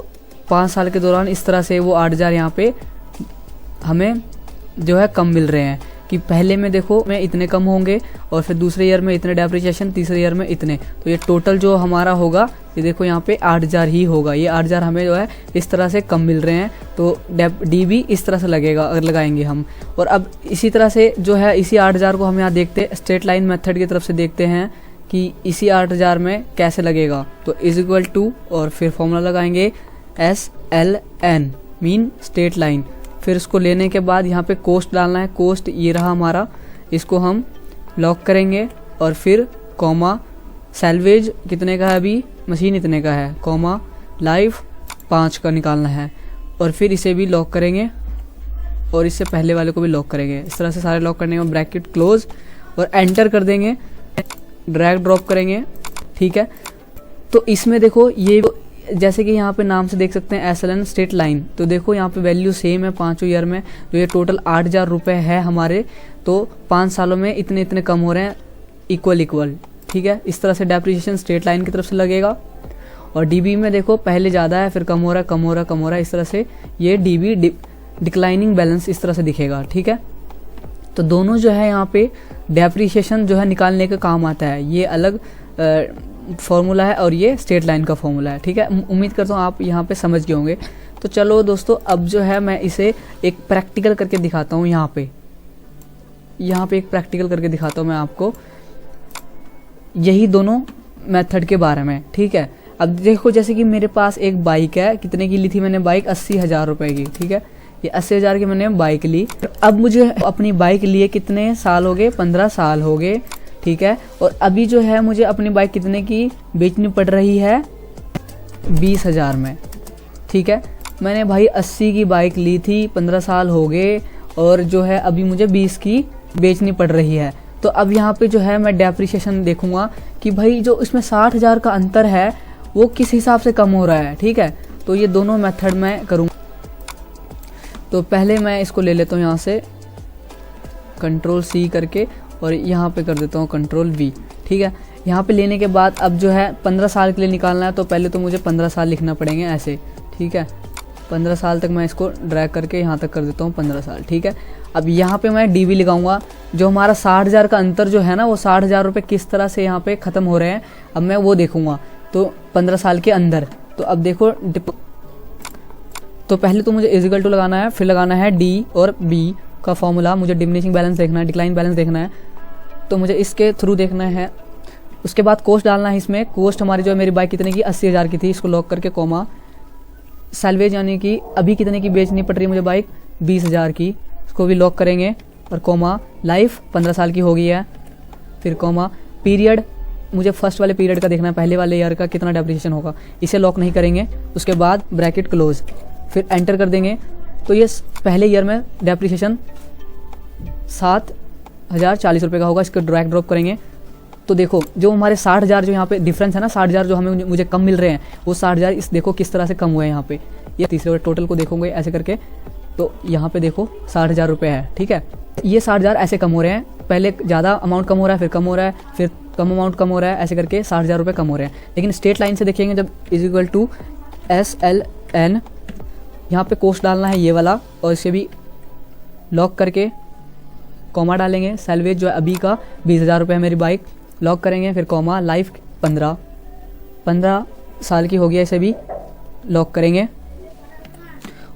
5 साल के दौरान इस तरह से वो 8000 यहाँ पे हमें जो है कम मिल रहे हैं कि पहले में देखो में इतने कम होंगे और फिर दूसरे ईयर में इतने डेप्रिसिएशन, तीसरे ईयर में इतने, तो ये टोटल जो हमारा होगा ये देखो यहाँ पे 8000 ही होगा। ये 8000 हमें जो है इस तरह से कम मिल रहे हैं, तो डीबी इस तरह से लगेगा अगर लगाएंगे हम। और अब इसी तरह से जो है इसी 8000 को हम यहाँ देखते स्ट्रेट लाइन मेथड की तरफ से देखते हैं कि इसी 8000 में कैसे लगेगा। तो इज इक्वल टू और फिर फॉर्मूला लगाएंगे SLN मीन स्ट्रेट लाइन। फिर इसको लेने के बाद यहाँ पे कॉस्ट डालना है, कॉस्ट ये रहा हमारा, इसको हम लॉक करेंगे और फिर कॉमा सैलवेज कितने का है अभी, मशीन इतने का है, कॉमा लाइफ 5 का निकालना है, और फिर इसे भी लॉक करेंगे और इससे पहले वाले को भी लॉक करेंगे। इस तरह से सारे लॉक करने के ब्रैकेट क्लोज और एंटर कर देंगे, ड्रैग ड्रॉप करेंगे, ठीक है। तो इसमें देखो ये जैसे कि यहाँ पे नाम से देख सकते हैं SLN स्ट्रेट लाइन, तो देखो यहाँ पे वैल्यू सेम है 5 ईयर में, तो ये टोटल 8000 रुपये है हमारे, तो 5 सालों में इतने इतने कम हो रहे हैं, इक्वल, ठीक है। इस तरह से डेप्रिसिएशन स्ट्रेट लाइन की तरफ से लगेगा। और डीबी में देखो पहले ज़्यादा है फिर कम हो रहा है, इस तरह से ये डीबी डिक्लाइनिंग बैलेंस इस तरह से दिखेगा, ठीक है। तो दोनों जो है यहाँ पे डेप्रिसिएशन जो है निकालने का काम आता है, ये अलग फॉर्मूला है और ये स्ट्रेट लाइन का फॉर्मूला है, ठीक है। उम्मीद करता हूँ आप यहाँ पे समझ गए होंगे। तो चलो दोस्तों अब जो है मैं इसे एक प्रैक्टिकल करके दिखाता हूँ। यहाँ पे एक प्रैक्टिकल करके दिखाता हूँ मैं आपको यही दोनों मेथड के बारे में, ठीक है। अब देखो जैसे कि मेरे पास एक बाइक है, कितने की ली थी मैंने बाइक, 80,000 रुपये की, ठीक है। ये 80,000 की मैंने बाइक ली। अब मुझे अपनी बाइक लिए कितने साल हो गए, 15 साल हो गए, ठीक है। और अभी जो है मुझे अपनी बाइक कितने की बेचनी पड़ रही है, 20,000 में, ठीक है। मैंने भाई 80 की बाइक ली थी, 15 साल हो गए और जो है अभी मुझे 20 की बेचनी पड़ रही है। तो अब यहाँ पे जो है मैं डेप्रिसिएशन देखूंगा कि भाई जो इसमें 60,000 का अंतर है वो किस हिसाब से कम हो रहा है, ठीक है। तो ये दोनों मेथड मैं करूँगा। तो पहले मैं इसको ले लेता हूँ यहाँ से Ctrl+C करके और यहाँ पे कर देता हूँ Ctrl+V, ठीक है। यहाँ पे लेने के बाद अब जो है 15 साल के लिए निकालना है, तो पहले तो मुझे 15 साल लिखना पड़ेंगे ऐसे, ठीक है। 15 साल तक मैं इसको ड्रैग करके यहाँ तक कर देता हूँ 15 साल, ठीक है। अब यहाँ पे मैं डीबी लगाऊंगा, जो हमारा 60,000 का अंतर जो है ना वो 60,000 रुपये किस तरह से यहाँ पे ख़त्म हो रहे हैं, अब मैं वो देखूंगा। तो 15 साल के अंदर, तो अब देखो तो पहले तो मुझे इक्वल टू लगाना है, फिर लगाना है डी और बी का फॉर्मूला, मुझे डिमिनिशिंग बैलेंस देखना है, डिक्लाइन बैलेंस देखना है, तो मुझे इसके थ्रू देखना है। उसके बाद कॉस्ट डालना है, इसमें कॉस्ट हमारी जो है मेरी बाइक कितने की 80,000 की थी, इसको लॉक करके कॉमा सैलवेज यानी कि अभी कितने की बेचनी पड़ रही है मुझे बाइक, 20,000 की, इसको भी लॉक करेंगे और कॉमा लाइफ 15 साल की हो गई है, फिर कॉमा पीरियड, मुझे फर्स्ट वाले पीरियड का देखना है, पहले वाले ईयर का कितना डेप्रिसिएशन होगा, इसे लॉक नहीं करेंगे। उसके बाद ब्रैकेट क्लोज, फिर एंटर कर देंगे। तो ये पहले ईयर में डेप्रिसिएशन 7,040 रुपये का होगा, इसको ड्रैग ड्रॉप करेंगे। तो देखो जो हमारे 60,000 जो यहाँ पे डिफरेंस है ना, 60,000 जो हमें मुझे कम मिल रहे हैं वो 60,000 इस देखो किस तरह से कम हुए हैं यहाँ पे। ये तीसरे वाले टोटल को देखोगे ऐसे करके, तो यहाँ पे देखो 60,000 रुपये है, ठीक है। ये 60,000 ऐसे कम हो रहे हैं, पहले ज़्यादा अमाउंट कम हो रहा है, फिर कम हो रहा है, फिर कम अमाउंट कम हो रहा है, ऐसे करके 60,000 रुपये कम हो रहे हैं। लेकिन स्ट्रेट लाइन से देखेंगे जब इज इक्वल टू SLN, यहाँ पे कॉस्ट डालना है ये वाला और इसे भी लॉक करके कॉमा डालेंगे, सैलवेज जो है अभी का 20,000 रुपये है मेरी बाइक, लॉक करेंगे, फिर कॉमा, लाइफ 15 साल की हो गया, इसे भी लॉक करेंगे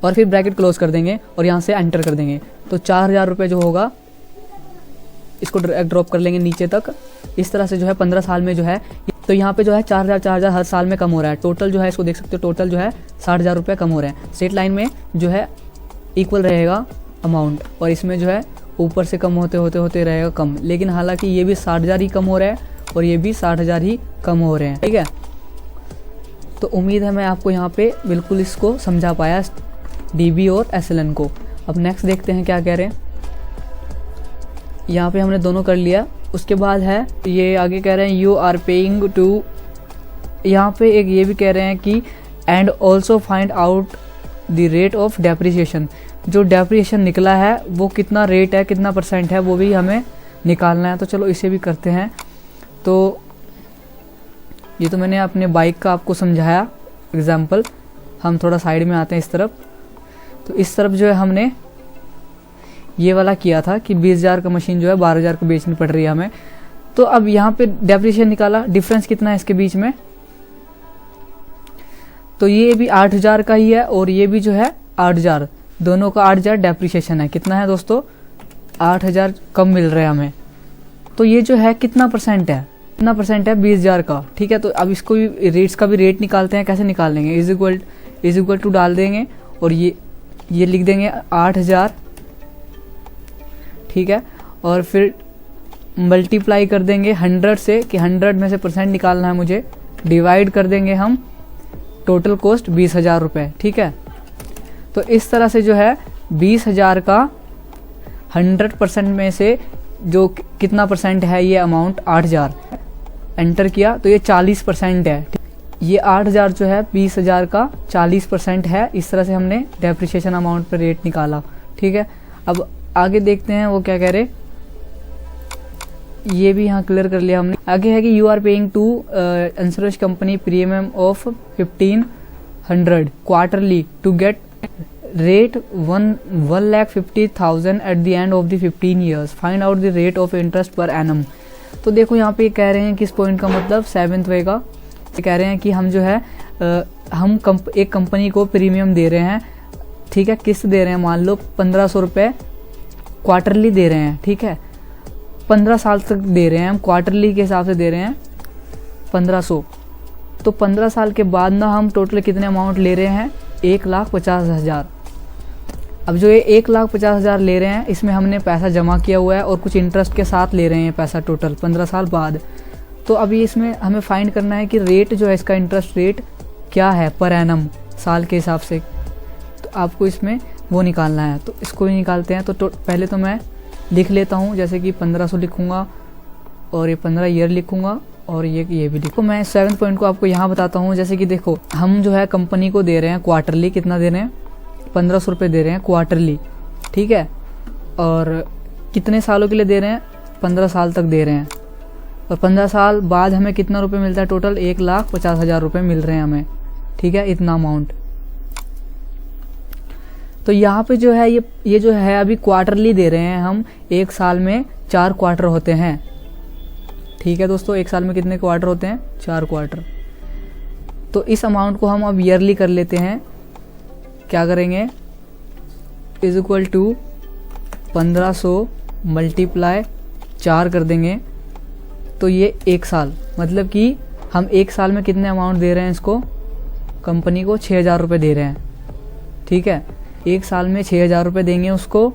और फिर ब्रैकेट क्लोज कर देंगे और यहाँ से एंटर कर देंगे। तो 4,000 रुपये जो होगा इसको ड्रॉप कर लेंगे नीचे तक। इस तरह से जो है 15 साल में जो है, तो यहाँ पे जो है 4,000 हर साल में कम हो रहा है। टोटल जो है इसको देख सकते हो, टोटल जो है 60,000 रुपये कम हो रहे हैं। स्ट्रेट लाइन में जो है इक्वल रहेगा अमाउंट, और इसमें जो है ऊपर से कम होते रहेगा कम। लेकिन हालांकि ये भी 60,000 ही कम हो रहा है और ये भी 60,000 ही कम हो रहे हैं, ठीक है। तो उम्मीद है मैं आपको यहाँ पे बिल्कुल इसको समझा पाया, DB और SLN को। अब नेक्स्ट देखते हैं क्या कह रहे हैं। यहाँ पे हमने दोनों कर लिया। उसके बाद है ये आगे कह रहे हैं यू आर पेइंग टू, यहाँ पे एक ये भी कह रहे हैं कि and also find out the rate of depreciation. जो डेप्रिसिएशन निकला है वो कितना रेट है, कितना % है, वो भी हमें निकालना है। तो चलो इसे भी करते हैं। तो ये तो मैंने अपने बाइक का आपको समझाया एग्जाम्पल। हम थोड़ा साइड में आते हैं इस तरफ। तो इस तरफ जो है हमने ये वाला किया था कि 20,000 का मशीन जो है 12,000 को बेचनी पड़ रही है हमें। तो अब यहाँ पे डेप्रिसिएशन निकाला, डिफरेंस कितना है इसके बीच में, तो ये भी 8,000 का ही है और ये भी जो है 8,000, दोनों का 8,000 डेप्रिसिएशन है। कितना है दोस्तों, 8,000 कम मिल रहा है हमें। तो ये जो है कितना % है, कितना % है 20,000 का, ठीक है। तो अब इसको भी रेट्स का भी रेट निकालते हैं। कैसे निकाल लेंगे, इज इक्वल टू डाल देंगे और ये लिख देंगे 8,000, ठीक है। और फिर मल्टीप्लाई कर देंगे 100 से, कि 100 में से % निकालना है मुझे, डिवाइड कर देंगे हम टोटल कॉस्ट 20,000 रुपये, ठीक है। तो इस तरह से जो है 20,000 का 100% में से जो कितना % है ये अमाउंट 8,000 एंटर किया, तो ये 40% है। ये 8,000 जो है 20,000 का 40% है। इस तरह से हमने डेप्रिसिएशन अमाउंट पर रेट निकाला, ठीक है। अब आगे देखते हैं वो क्या कह रहे, ये भी यहाँ क्लियर कर लिया हमने। आगे है कि you are paying to insurance company premium of 1,500 quarterly to get rate 1,50,000 at the end of the 15 years। Find out the rate of interest per annum. तो देखो यहाँ पे कह रहे हैं कि इस पॉइंट का मतलब 7th वे का कह रहे हैं कि हम जो है हम एक कंपनी को प्रीमियम दे रहे हैं, ठीक है, किस्त दे रहे हैं, मान लो 1,500 रुपये क्वार्टरली दे रहे हैं, ठीक है। 15 साल तक दे रहे हैं हम, क्वार्टरली के हिसाब से दे रहे हैं 1,500। तो 15 साल के बाद ना हम टोटल कितने अमाउंट ले रहे हैं, 1,50,000। अब जो ये 1,50,000 ले रहे हैं, इसमें हमने पैसा जमा किया हुआ है और कुछ इंटरेस्ट के साथ ले रहे हैं पैसा टोटल 15 साल बाद। तो अभी इसमें हमें फाइंड करना है कि रेट जो है इसका इंटरेस्ट रेट क्या है पर एनम साल के हिसाब से। तो आपको इसमें वो निकालना है, तो इसको ही निकालते हैं। तो पहले तो मैं लिख लेता हूँ, जैसे कि 1,500 लिखूँगा और ये 15 ईयर लिखूँगा और ये भी लिखो। मैं 7th पॉइंट को आपको यहाँ बताता हूँ। जैसे कि देखो हम जो है कंपनी को दे रहे हैं क्वार्टरली, कितना दे रहे हैं, 1,500 रुपये दे रहे हैं क्वार्टरली, ठीक है। और कितने सालों के लिए दे रहे हैं, 15 साल तक दे रहे हैं। और 15 साल बाद हमें कितना रुपये मिलता है, टोटल 1,50,000 रुपये मिल रहे हैं हमें, ठीक है, इतना अमाउंट। तो यहाँ पे जो है ये जो है अभी क्वार्टरली दे रहे हैं हम, एक साल में 4 क्वार्टर होते हैं, ठीक है दोस्तों। एक साल में कितने क्वार्टर होते हैं, 4 क्वार्टर। तो इस अमाउंट को हम अब ईयरली कर लेते हैं। क्या करेंगे, इज इक्वल टू 1,500 मल्टीप्लाई 4 कर देंगे, तो ये 1 साल, मतलब कि हम 1 साल में कितने अमाउंट दे रहे हैं इसको, कंपनी को 6,000 रुपये दे रहे हैं, ठीक है। 1 साल में 6,000 रुपये देंगे उसको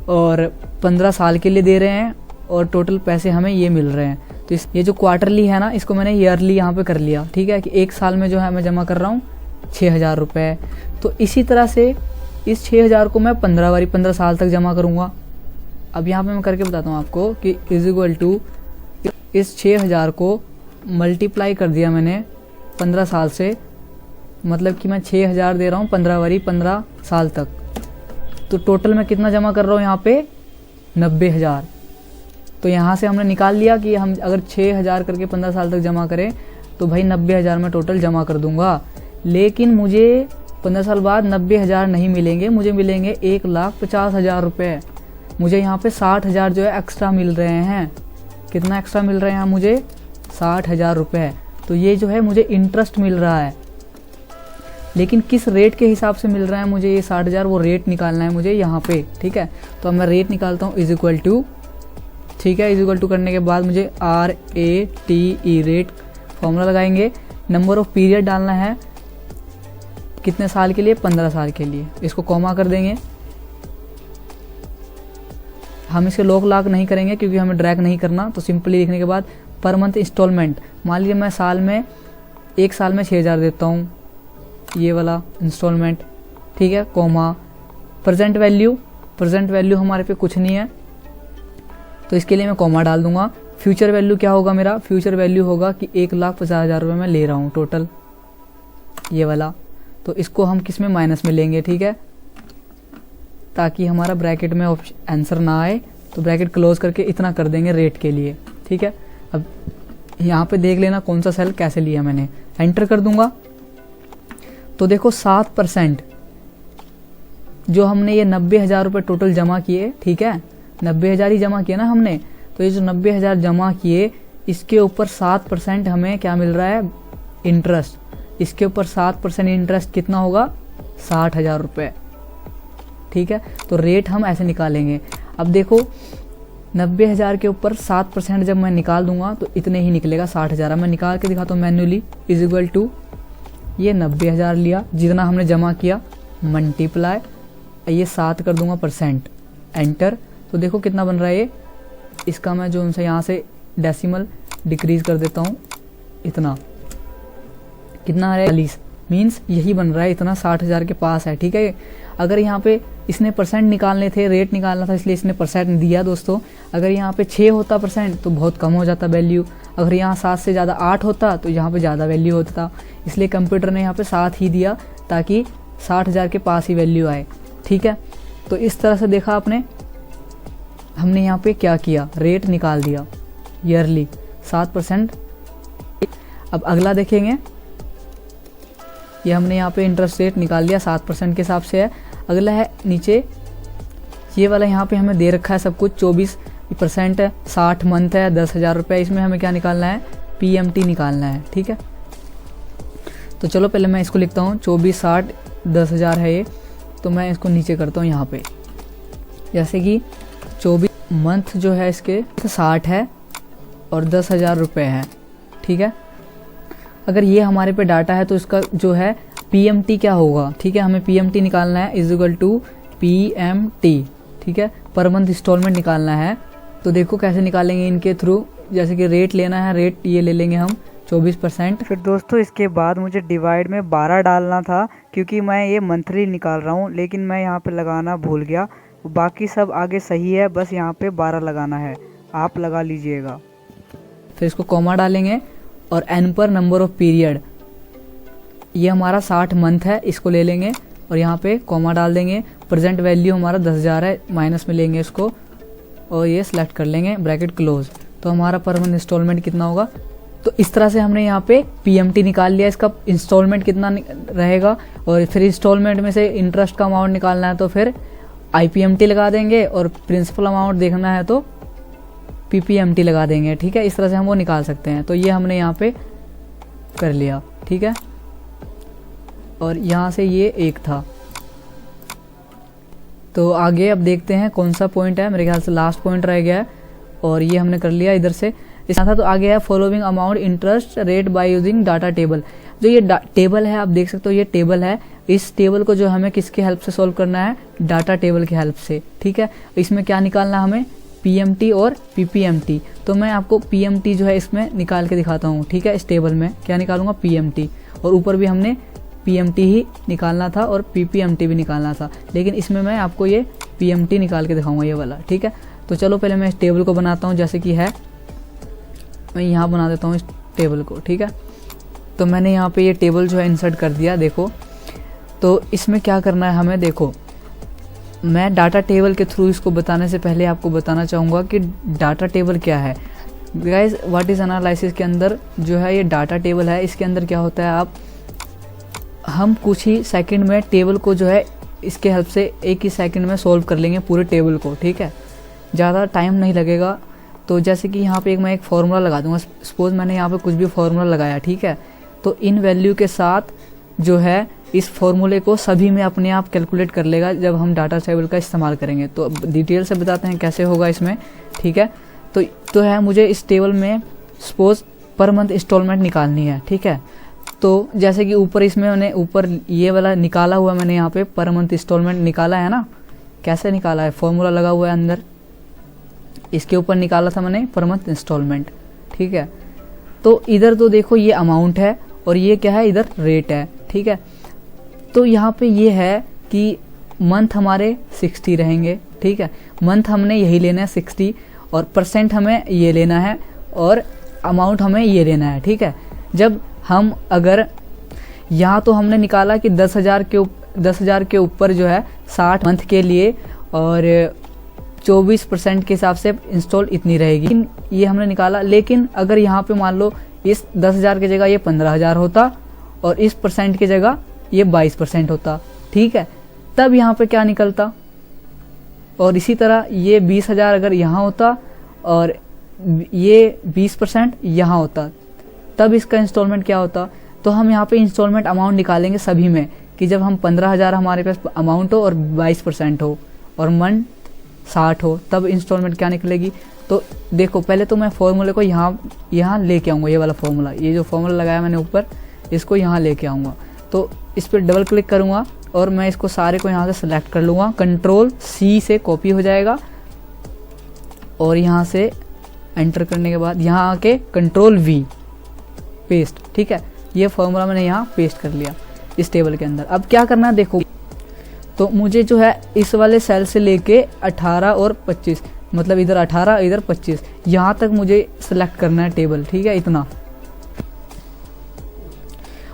और 15 साल के लिए दे रहे हैं और टोटल पैसे हमें ये मिल रहे हैं। तो ये जो क्वार्टरली है ना, इसको मैंने ईयरली यहाँ पे कर लिया, ठीक है, कि 1 साल में जो है मैं जमा कर रहा हूँ 6,000 रुपये। तो इसी तरह से इस 6,000 को मैं 15 साल तक जमा करूँगा। अब यहाँ पे मैं करके बताता हूँ आपको कि इज इक्वल टू इस 6,000 को मल्टीप्लाई कर दिया मैंने 15 साल से, मतलब कि मैं 6,000 दे रहा हूँ 15 साल तक। तो टोटल मैं कितना जमा कर रहा हूँ यहाँ पे, 90,000। तो यहाँ से हमने निकाल लिया कि हम अगर 6,000 करके 15 साल तक जमा करें तो भाई 90,000 में टोटल जमा कर दूंगा। लेकिन मुझे 15 साल बाद 90,000 नहीं मिलेंगे, मुझे मिलेंगे 1,50,000 रुपये। मुझे यहाँ पे 60,000 जो है एक्स्ट्रा मिल रहे हैं। कितना एक्स्ट्रा मिल रहे हैं मुझे? 60,000 रुपये। तो ये जो है मुझे इंटरेस्ट मिल रहा है, लेकिन किस रेट के हिसाब से मिल रहा है मुझे ये 60,000, वो रेट निकालना है मुझे यहाँ पे, ठीक है। तो अब मैं रेट निकालता हूँ इज इक्वल टू, ठीक है, इज इक्वल टू करने के बाद मुझे RATE रेट फॉर्मूला लगाएंगे। नंबर ऑफ पीरियड डालना है, कितने साल के लिए? 15 साल के लिए। इसको कॉमा कर देंगे। हम इसके लॉक नहीं करेंगे क्योंकि हमें ड्रैग नहीं करना। तो सिंपली लिखने के बाद पर मंथ इंस्टॉलमेंट, मान लीजिए मैं एक साल में 6,000 देता हूँ, ये वाला इंस्टॉलमेंट, ठीक है, कॉमा प्रेजेंट वैल्यू हमारे पे कुछ नहीं है तो इसके लिए मैं कॉमा डाल दूंगा। फ्यूचर वैल्यू क्या होगा मेरा? फ्यूचर वैल्यू होगा कि 1,50,000 रुपये मैं ले रहा हूँ टोटल, ये वाला। तो इसको हम किस में? माइनस में लेंगे, ठीक है, ताकि हमारा ब्रैकेट में आंसर ना आए। तो ब्रैकेट क्लोज करके इतना कर देंगे रेट के लिए, ठीक है। अब यहाँ पे देख लेना कौन सा सेल कैसे लिया मैंने, एंटर कर दूंगा। तो देखो 7% जो हमने ये 90,000 रुपये टोटल जमा किए, ठीक है, 90,000 ही जमा किए ना हमने। तो ये जो 90,000 जमा किए, इसके ऊपर 7% हमें क्या मिल रहा है? इंटरेस्ट। इसके ऊपर 7% इंटरेस्ट कितना होगा? 60,000 रुपये, ठीक है। तो रेट हम ऐसे निकालेंगे। अब देखो 90,000 के ऊपर 7% जब मैं निकाल दूंगा तो इतने ही निकलेगा, 60,000। मैं निकाल के दिखाता हूँ मैन्युअली। इज इक्वल टू ये 90,000 लिया, जितना हमने जमा किया, मल्टीप्लाई ये 7 कर दूंगा परसेंट, एंटर। तो देखो कितना बन रहा है ये। इसका मैं जो उनसे यहाँ से डेसिमल डिक्रीज कर देता हूँ, इतना कितना है? 40। मीन्स यही बन रहा है, इतना 60,000 के पास है, ठीक है। अगर यहाँ पे इसने परसेंट निकालने थे, रेट निकालना था, इसलिए इसने परसेंट दिया दोस्तों। अगर यहाँ पे 6 होता परसेंट तो बहुत कम हो जाता वैल्यू। अगर यहाँ 7 से ज़्यादा 8 होता तो यहाँ पे ज़्यादा वैल्यू होता। इसलिए कंप्यूटर ने यहाँ पे 7 ही दिया ताकि 60,000 के पास ही वैल्यू आए, ठीक है। तो इस तरह से देखा आपने, हमने यहाँ पे क्या किया? रेट निकाल दिया ईयरली 7%। अब अगला देखेंगे, ये हमने यहाँ पे इंटरेस्ट रेट निकाल दिया 7% के हिसाब से है। अगला है नीचे ये वाला, यहाँ पे हमें दे रखा है सब कुछ, 24% है, 60 मंथ है, 10,000 रुपये। इसमें हमें क्या निकालना है? PMT निकालना है, ठीक है। तो चलो पहले मैं इसको लिखता हूँ, 24, 60, 10,000 है ये। तो मैं इसको नीचे करता हूँ यहाँ पे, जैसे कि 24 मंथ जो है इसके 60 है और 10,000 रुपये है, ठीक है। अगर ये हमारे पे डाटा है तो इसका जो है PMT क्या होगा, ठीक है। हमें PMT निकालना है, इज इक्वल टू PMT, ठीक है, पर मंथ इंस्टॉलमेंट निकालना है। तो देखो कैसे निकालेंगे इनके थ्रू, जैसे कि रेट लेना है, रेट ये ले लेंगे हम 24%। फिर दोस्तों इसके बाद मुझे डिवाइड में 12 डालना था, क्योंकि मैं ये मंथली निकाल रहा हूँ, लेकिन मैं यहाँ पे लगाना भूल गया। बाकी सब आगे सही है, बस यहाँ पे 12 लगाना है, आप लगा लीजिएगा। फिर इसको कॉमा डालेंगे और n पर नंबर ऑफ पीरियड, ये हमारा 60 मंथ है, इसको ले लेंगे और यहाँ पे कॉमा डाल देंगे। प्रेजेंट वैल्यू हमारा 10,000 है, माइनस में लेंगे इसको और ये सिलेक्ट कर लेंगे, ब्रैकेट क्लोज। तो हमारा पर मंथ इंस्टॉलमेंट कितना होगा? तो इस तरह से हमने यहाँ पे PMT निकाल लिया, इसका इंस्टॉलमेंट कितना रहेगा। और फिर इंस्टॉलमेंट में से इंटरेस्ट का अमाउंट निकालना है तो फिर IPMT लगा देंगे, और प्रिंसिपल अमाउंट देखना है तो PPMT लगा देंगे, ठीक है। इस तरह से हम वो निकाल सकते हैं। तो ये हमने यहाँ पे कर लिया, ठीक है। और यहाँ से ये एक था। तो आगे अब देखते हैं कौन सा पॉइंट है, मेरे ख्याल से लास्ट पॉइंट रह गया है, और ये हमने कर लिया इधर से। इस था तो आगे है following amount interest rate by using data table. जो ये टेबल है आप देख सकते हो, ये टेबल है। इस टेबल को जो हमें किसके हेल्प से सॉल्व करना है? डाटा टेबल की हेल्प से, ठीक है। इसमें क्या निकालना हमें? PMT और PPMT। तो मैं आपको PMT जो है इसमें निकाल के दिखाता हूँ, ठीक है। इस टेबल में क्या निकालूंगा? PMT। और ऊपर भी हमने PMT ही निकालना था और PPMT भी निकालना था, लेकिन इसमें मैं आपको ये PMT निकाल के दिखाऊंगा, ये वाला, ठीक है। तो चलो पहले मैं इस टेबल को बनाता हूँ, जैसे कि है, मैं यहाँ बना देता हूँ इस टेबल को, ठीक है। तो मैंने यहाँ पे ये टेबल जो है इंसर्ट कर दिया, देखो। तो इसमें क्या करना है हमें? देखो, मैं डाटा टेबल के थ्रू इसको बताने से पहले आपको बताना चाहूँगा कि डाटा टेबल क्या है। गाइस, व्हाट इज़ एनालिसिस के अंदर जो है ये डाटा टेबल है। इसके अंदर क्या होता है, हम कुछ ही सेकंड में टेबल को जो है इसके हेल्प से एक ही सेकंड में सॉल्व कर लेंगे पूरे टेबल को, ठीक है। ज़्यादा टाइम नहीं लगेगा। तो जैसे कि यहाँ पे मैं एक फार्मूला लगा दूंगा। सपोज मैंने यहाँ पे कुछ भी फार्मूला लगाया, ठीक है, तो इन वैल्यू के साथ जो है इस फॉर्मूले को सभी में अपने आप कैलकुलेट कर लेगा जब हम डाटा टेबल का इस्तेमाल करेंगे। तो अब डिटेल से बताते हैं कैसे होगा इसमें, ठीक है। तो है मुझे इस टेबल में सपोज पर मंथ इंस्टॉलमेंट निकालनी है, ठीक है। तो जैसे कि ऊपर इसमें मैंने ऊपर ये वाला निकाला हुआ, मैंने यहाँ पे पर मंथ इंस्टॉलमेंट निकाला है ना। कैसे निकाला है, फॉर्मूला लगा हुआ है अंदर, इसके ऊपर निकाला था मैंने पर मंथ इंस्टॉलमेंट, ठीक है। तो इधर तो देखो ये अमाउंट है और ये क्या है, इधर रेट है, ठीक है। तो यहाँ पे ये है कि मंथ हमारे 60 रहेंगे, ठीक है। मंथ हमने यही लेना है 60 और परसेंट हमें ये लेना है और अमाउंट हमें ये लेना है, ठीक है। जब हम अगर यहाँ तो हमने निकाला कि 10,000 के ऊपर जो है 60 मंथ के लिए और 24% के हिसाब से इंस्टॉल इतनी रहेगी, ये हमने निकाला। लेकिन अगर यहाँ पे मान लो इस 10,000 की जगह ये 15,000 होता और इस परसेंट की जगह ये 22% होता, ठीक है, तब यहाँ पे क्या निकलता। और इसी तरह ये 20,000 अगर यहाँ होता और ये 20% यहाँ होता, तब इसका इंस्टॉलमेंट क्या होता। तो हम यहाँ पे इंस्टॉलमेंट अमाउंट निकालेंगे सभी में कि जब हम 15,000 हमारे पास अमाउंट हो और 22% हो और मंथ 60 हो, तब इंस्टॉलमेंट क्या निकलेगी। तो देखो पहले तो मैं फॉर्मूले को यहाँ लेके आऊँगा, ये वाला फॉर्मूला, ये जो फॉर्मूला लगाया मैंने ऊपर, इसको यहाँ लेके आऊँगा। तो इस पर डबल क्लिक करूँगा और मैं इसको सारे को यहाँ से सिलेक्ट कर लूँगा, कंट्रोल C से कॉपी हो जाएगा और यहाँ से एंटर करने के बाद यहाँ आके कंट्रोल V पेस्ट, ठीक है। ये फॉर्मूला मैंने यहाँ पेस्ट कर लिया इस टेबल के अंदर। अब क्या करना है देखो, तो मुझे जो है इस वाले सेल से लेके 18 और 25, मतलब इधर 18 इधर 25, यहाँ तक मुझे सिलेक्ट करना है टेबल, ठीक है, इतना।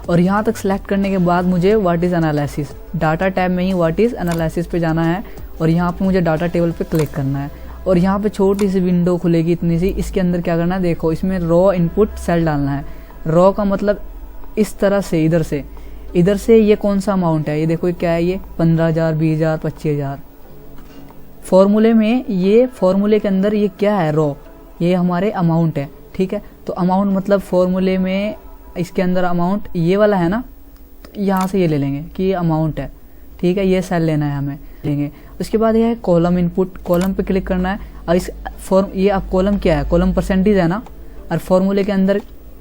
और यहाँ तक सिलेक्ट करने के बाद मुझे what is analysis, data tab में ही व्हाट इज़ एनालिसिस पे जाना है और यहाँ पे मुझे डाटा टेबल पे क्लिक करना है। और यहाँ पे छोटी सी विंडो खुलेगी इतनी सी, इसके अंदर क्या करना है देखो, इसमें रॉ इनपुट सेल डालना है। रॉ का मतलब इस तरह से, इधर से ये कौन सा अमाउंट है, ये देखो क्या है, ये 15,000, 20,000, 25,000। फॉर्मूले में ये फॉर्मूले के अंदर ये क्या है, रॉ, ये हमारे अमाउंट है, ठीक है। तो अमाउंट मतलब फॉर्मूले में इसके अंदर अमाउंट ये वाला है ना, तो यहाँ से ये ले लेंगे कि ये अमाउंट है, ठीक है, ये सेल लेना है हमें, लेंगे। उसके बाद ये है कॉलम इनपुट, कॉलम पे क्लिक करना है। और इस ये अब कॉलम क्या है, कॉलम परसेंटेज है ना, और फॉर्मूले के अंदर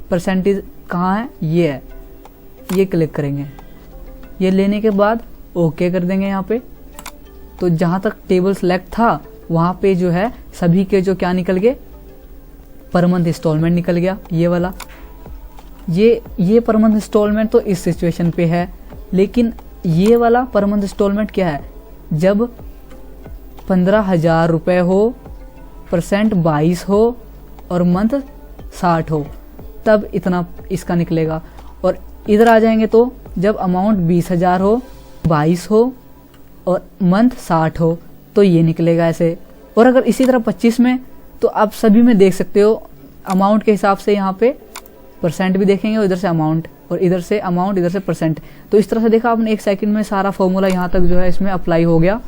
परसेंटेज कहाँ है, ये है, ये क्लिक करेंगे। ये लेने के बाद ओके कर देंगे यहाँ पे। तो जहाँ तक टेबल सेलेक्ट था वहाँ पे जो है सभी के जो क्या निकल गए, पर मंथ इंस्टॉलमेंट निकल गया, ये वाला। ये पर मंथ इंस्टॉलमेंट तो इस सिचुएशन पे है, लेकिन ये वाला पर मंथ इंस्टॉलमेंट क्या है, जब 15,000 रुपये हो, परसेंट 22 हो और मंथ 60 हो, तब इतना इसका निकलेगा। और इधर आ जाएंगे तो जब अमाउंट 20,000 हो, 22 हो और मंथ 60 हो, तो ये निकलेगा ऐसे। और अगर इसी तरह 25 में, तो आप सभी में देख सकते हो अमाउंट के हिसाब से यहाँ पे परसेंट भी देखेंगे, और इधर से अमाउंट, और इधर से अमाउंट, इधर से परसेंट। तो इस तरह से देखा आपने, 1 सेकंड में सारा फॉर्मूला यहाँ तक जो है इसमें अप्लाई हो गया।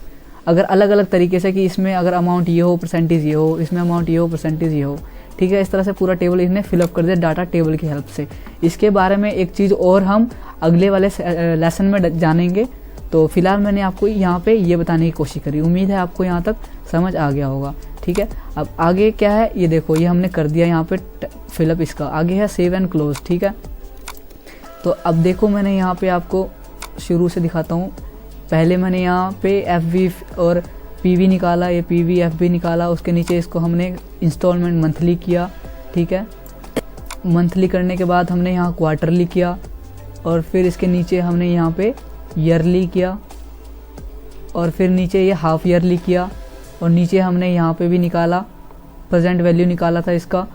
अगर अलग अलग तरीके से कि इसमें अगर अमाउंट ये हो, परसेंटेज ये हो, इसमें अमाउंट ये हो, परसेंटेज ये हो, ठीक है, इस तरह से पूरा टेबल इसने फिलअप कर दिया डाटा टेबल की हेल्प से। इसके बारे में एक चीज़ और हम अगले वाले लेसन में जानेंगे। तो फिलहाल मैंने आपको यहाँ पे ये बताने की कोशिश करी, उम्मीद है आपको यहाँ तक समझ आ गया होगा, ठीक है। अब आगे क्या है, ये देखो, ये हमने कर दिया यहाँ पे फिलअप। इसका आगे है सेव एंड क्लोज, ठीक है। तो अब देखो मैंने यहाँ पे आपको शुरू से दिखाता हूँ। पहले मैंने यहाँ पे FV और PV निकाला, ये PV FV निकाला, उसके नीचे इसको हमने इंस्टॉलमेंट मंथली किया, ठीक है। मंथली करने के बाद हमने यहाँ क्वार्टरली किया और फिर इसके नीचे हमने यहाँ पे ईयरली किया और फिर नीचे ये हाफ ईयरली किया और नीचे हमने यहाँ पे भी निकाला, प्रेजेंट वैल्यू निकाला था इसका।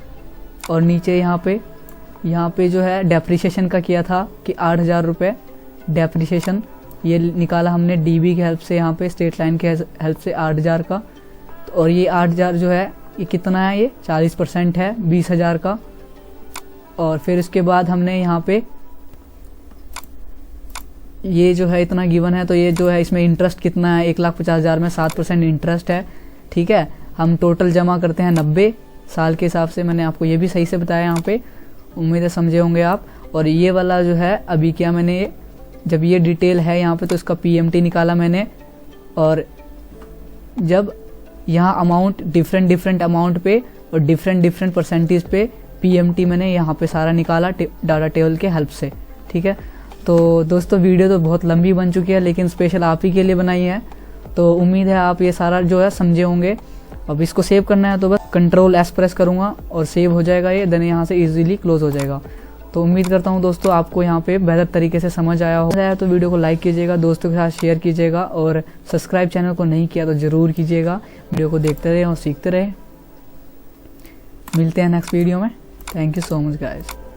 और नीचे यहाँ पे जो है डेप्रिसिएशन का किया था कि 8,000 रुपये डेप्रिसिएशन, ये निकाला हमने DB की हेल्प से, यहाँ पे स्टेट लाइन की हेल्प से 8,000 का। और ये 8,000 जो है ये कितना है, ये 40% है 20,000 का। और फिर इसके बाद हमने यहाँ पे ये जो है इतना गिवन है, तो ये जो है इसमें इंटरेस्ट कितना है, 1,50,000 में 7% इंटरेस्ट है, ठीक है। हम टोटल जमा करते हैं 90 साल के हिसाब से। मैंने आपको ये भी सही से बताया यहाँ पे, उम्मीद है समझे होंगे आप। और ये वाला जो है अभी क्या मैंने, जब ये डिटेल है यहाँ पे तो इसका PMT निकाला मैंने, और जब यहाँ अमाउंट डिफरेंट अमाउंट पे और डिफरेंट परसेंटेज पे PMT मैंने यहाँ पे सारा निकाला डाटा टेबल के हेल्प से, ठीक है। तो दोस्तों वीडियो तो बहुत लंबी बन चुकी है, लेकिन स्पेशल आप ही के लिए बनाई है, तो उम्मीद है आप ये सारा जो है समझे होंगे। अब इसको सेव करना है तो बस Ctrl+S प्रेस करूँगा और सेव हो जाएगा ये, देन यहाँ से इजीली क्लोज हो जाएगा। तो उम्मीद करता हूँ दोस्तों आपको यहाँ पे बेहतर तरीके से समझ आया हो। तो वीडियो को लाइक कीजिएगा, दोस्तों के साथ शेयर कीजिएगा, और सब्सक्राइब चैनल को नहीं किया तो ज़रूर कीजिएगा। वीडियो को देखते रहे और सीखते रहे। मिलते हैं नेक्स्ट वीडियो में। Thank you so much guys.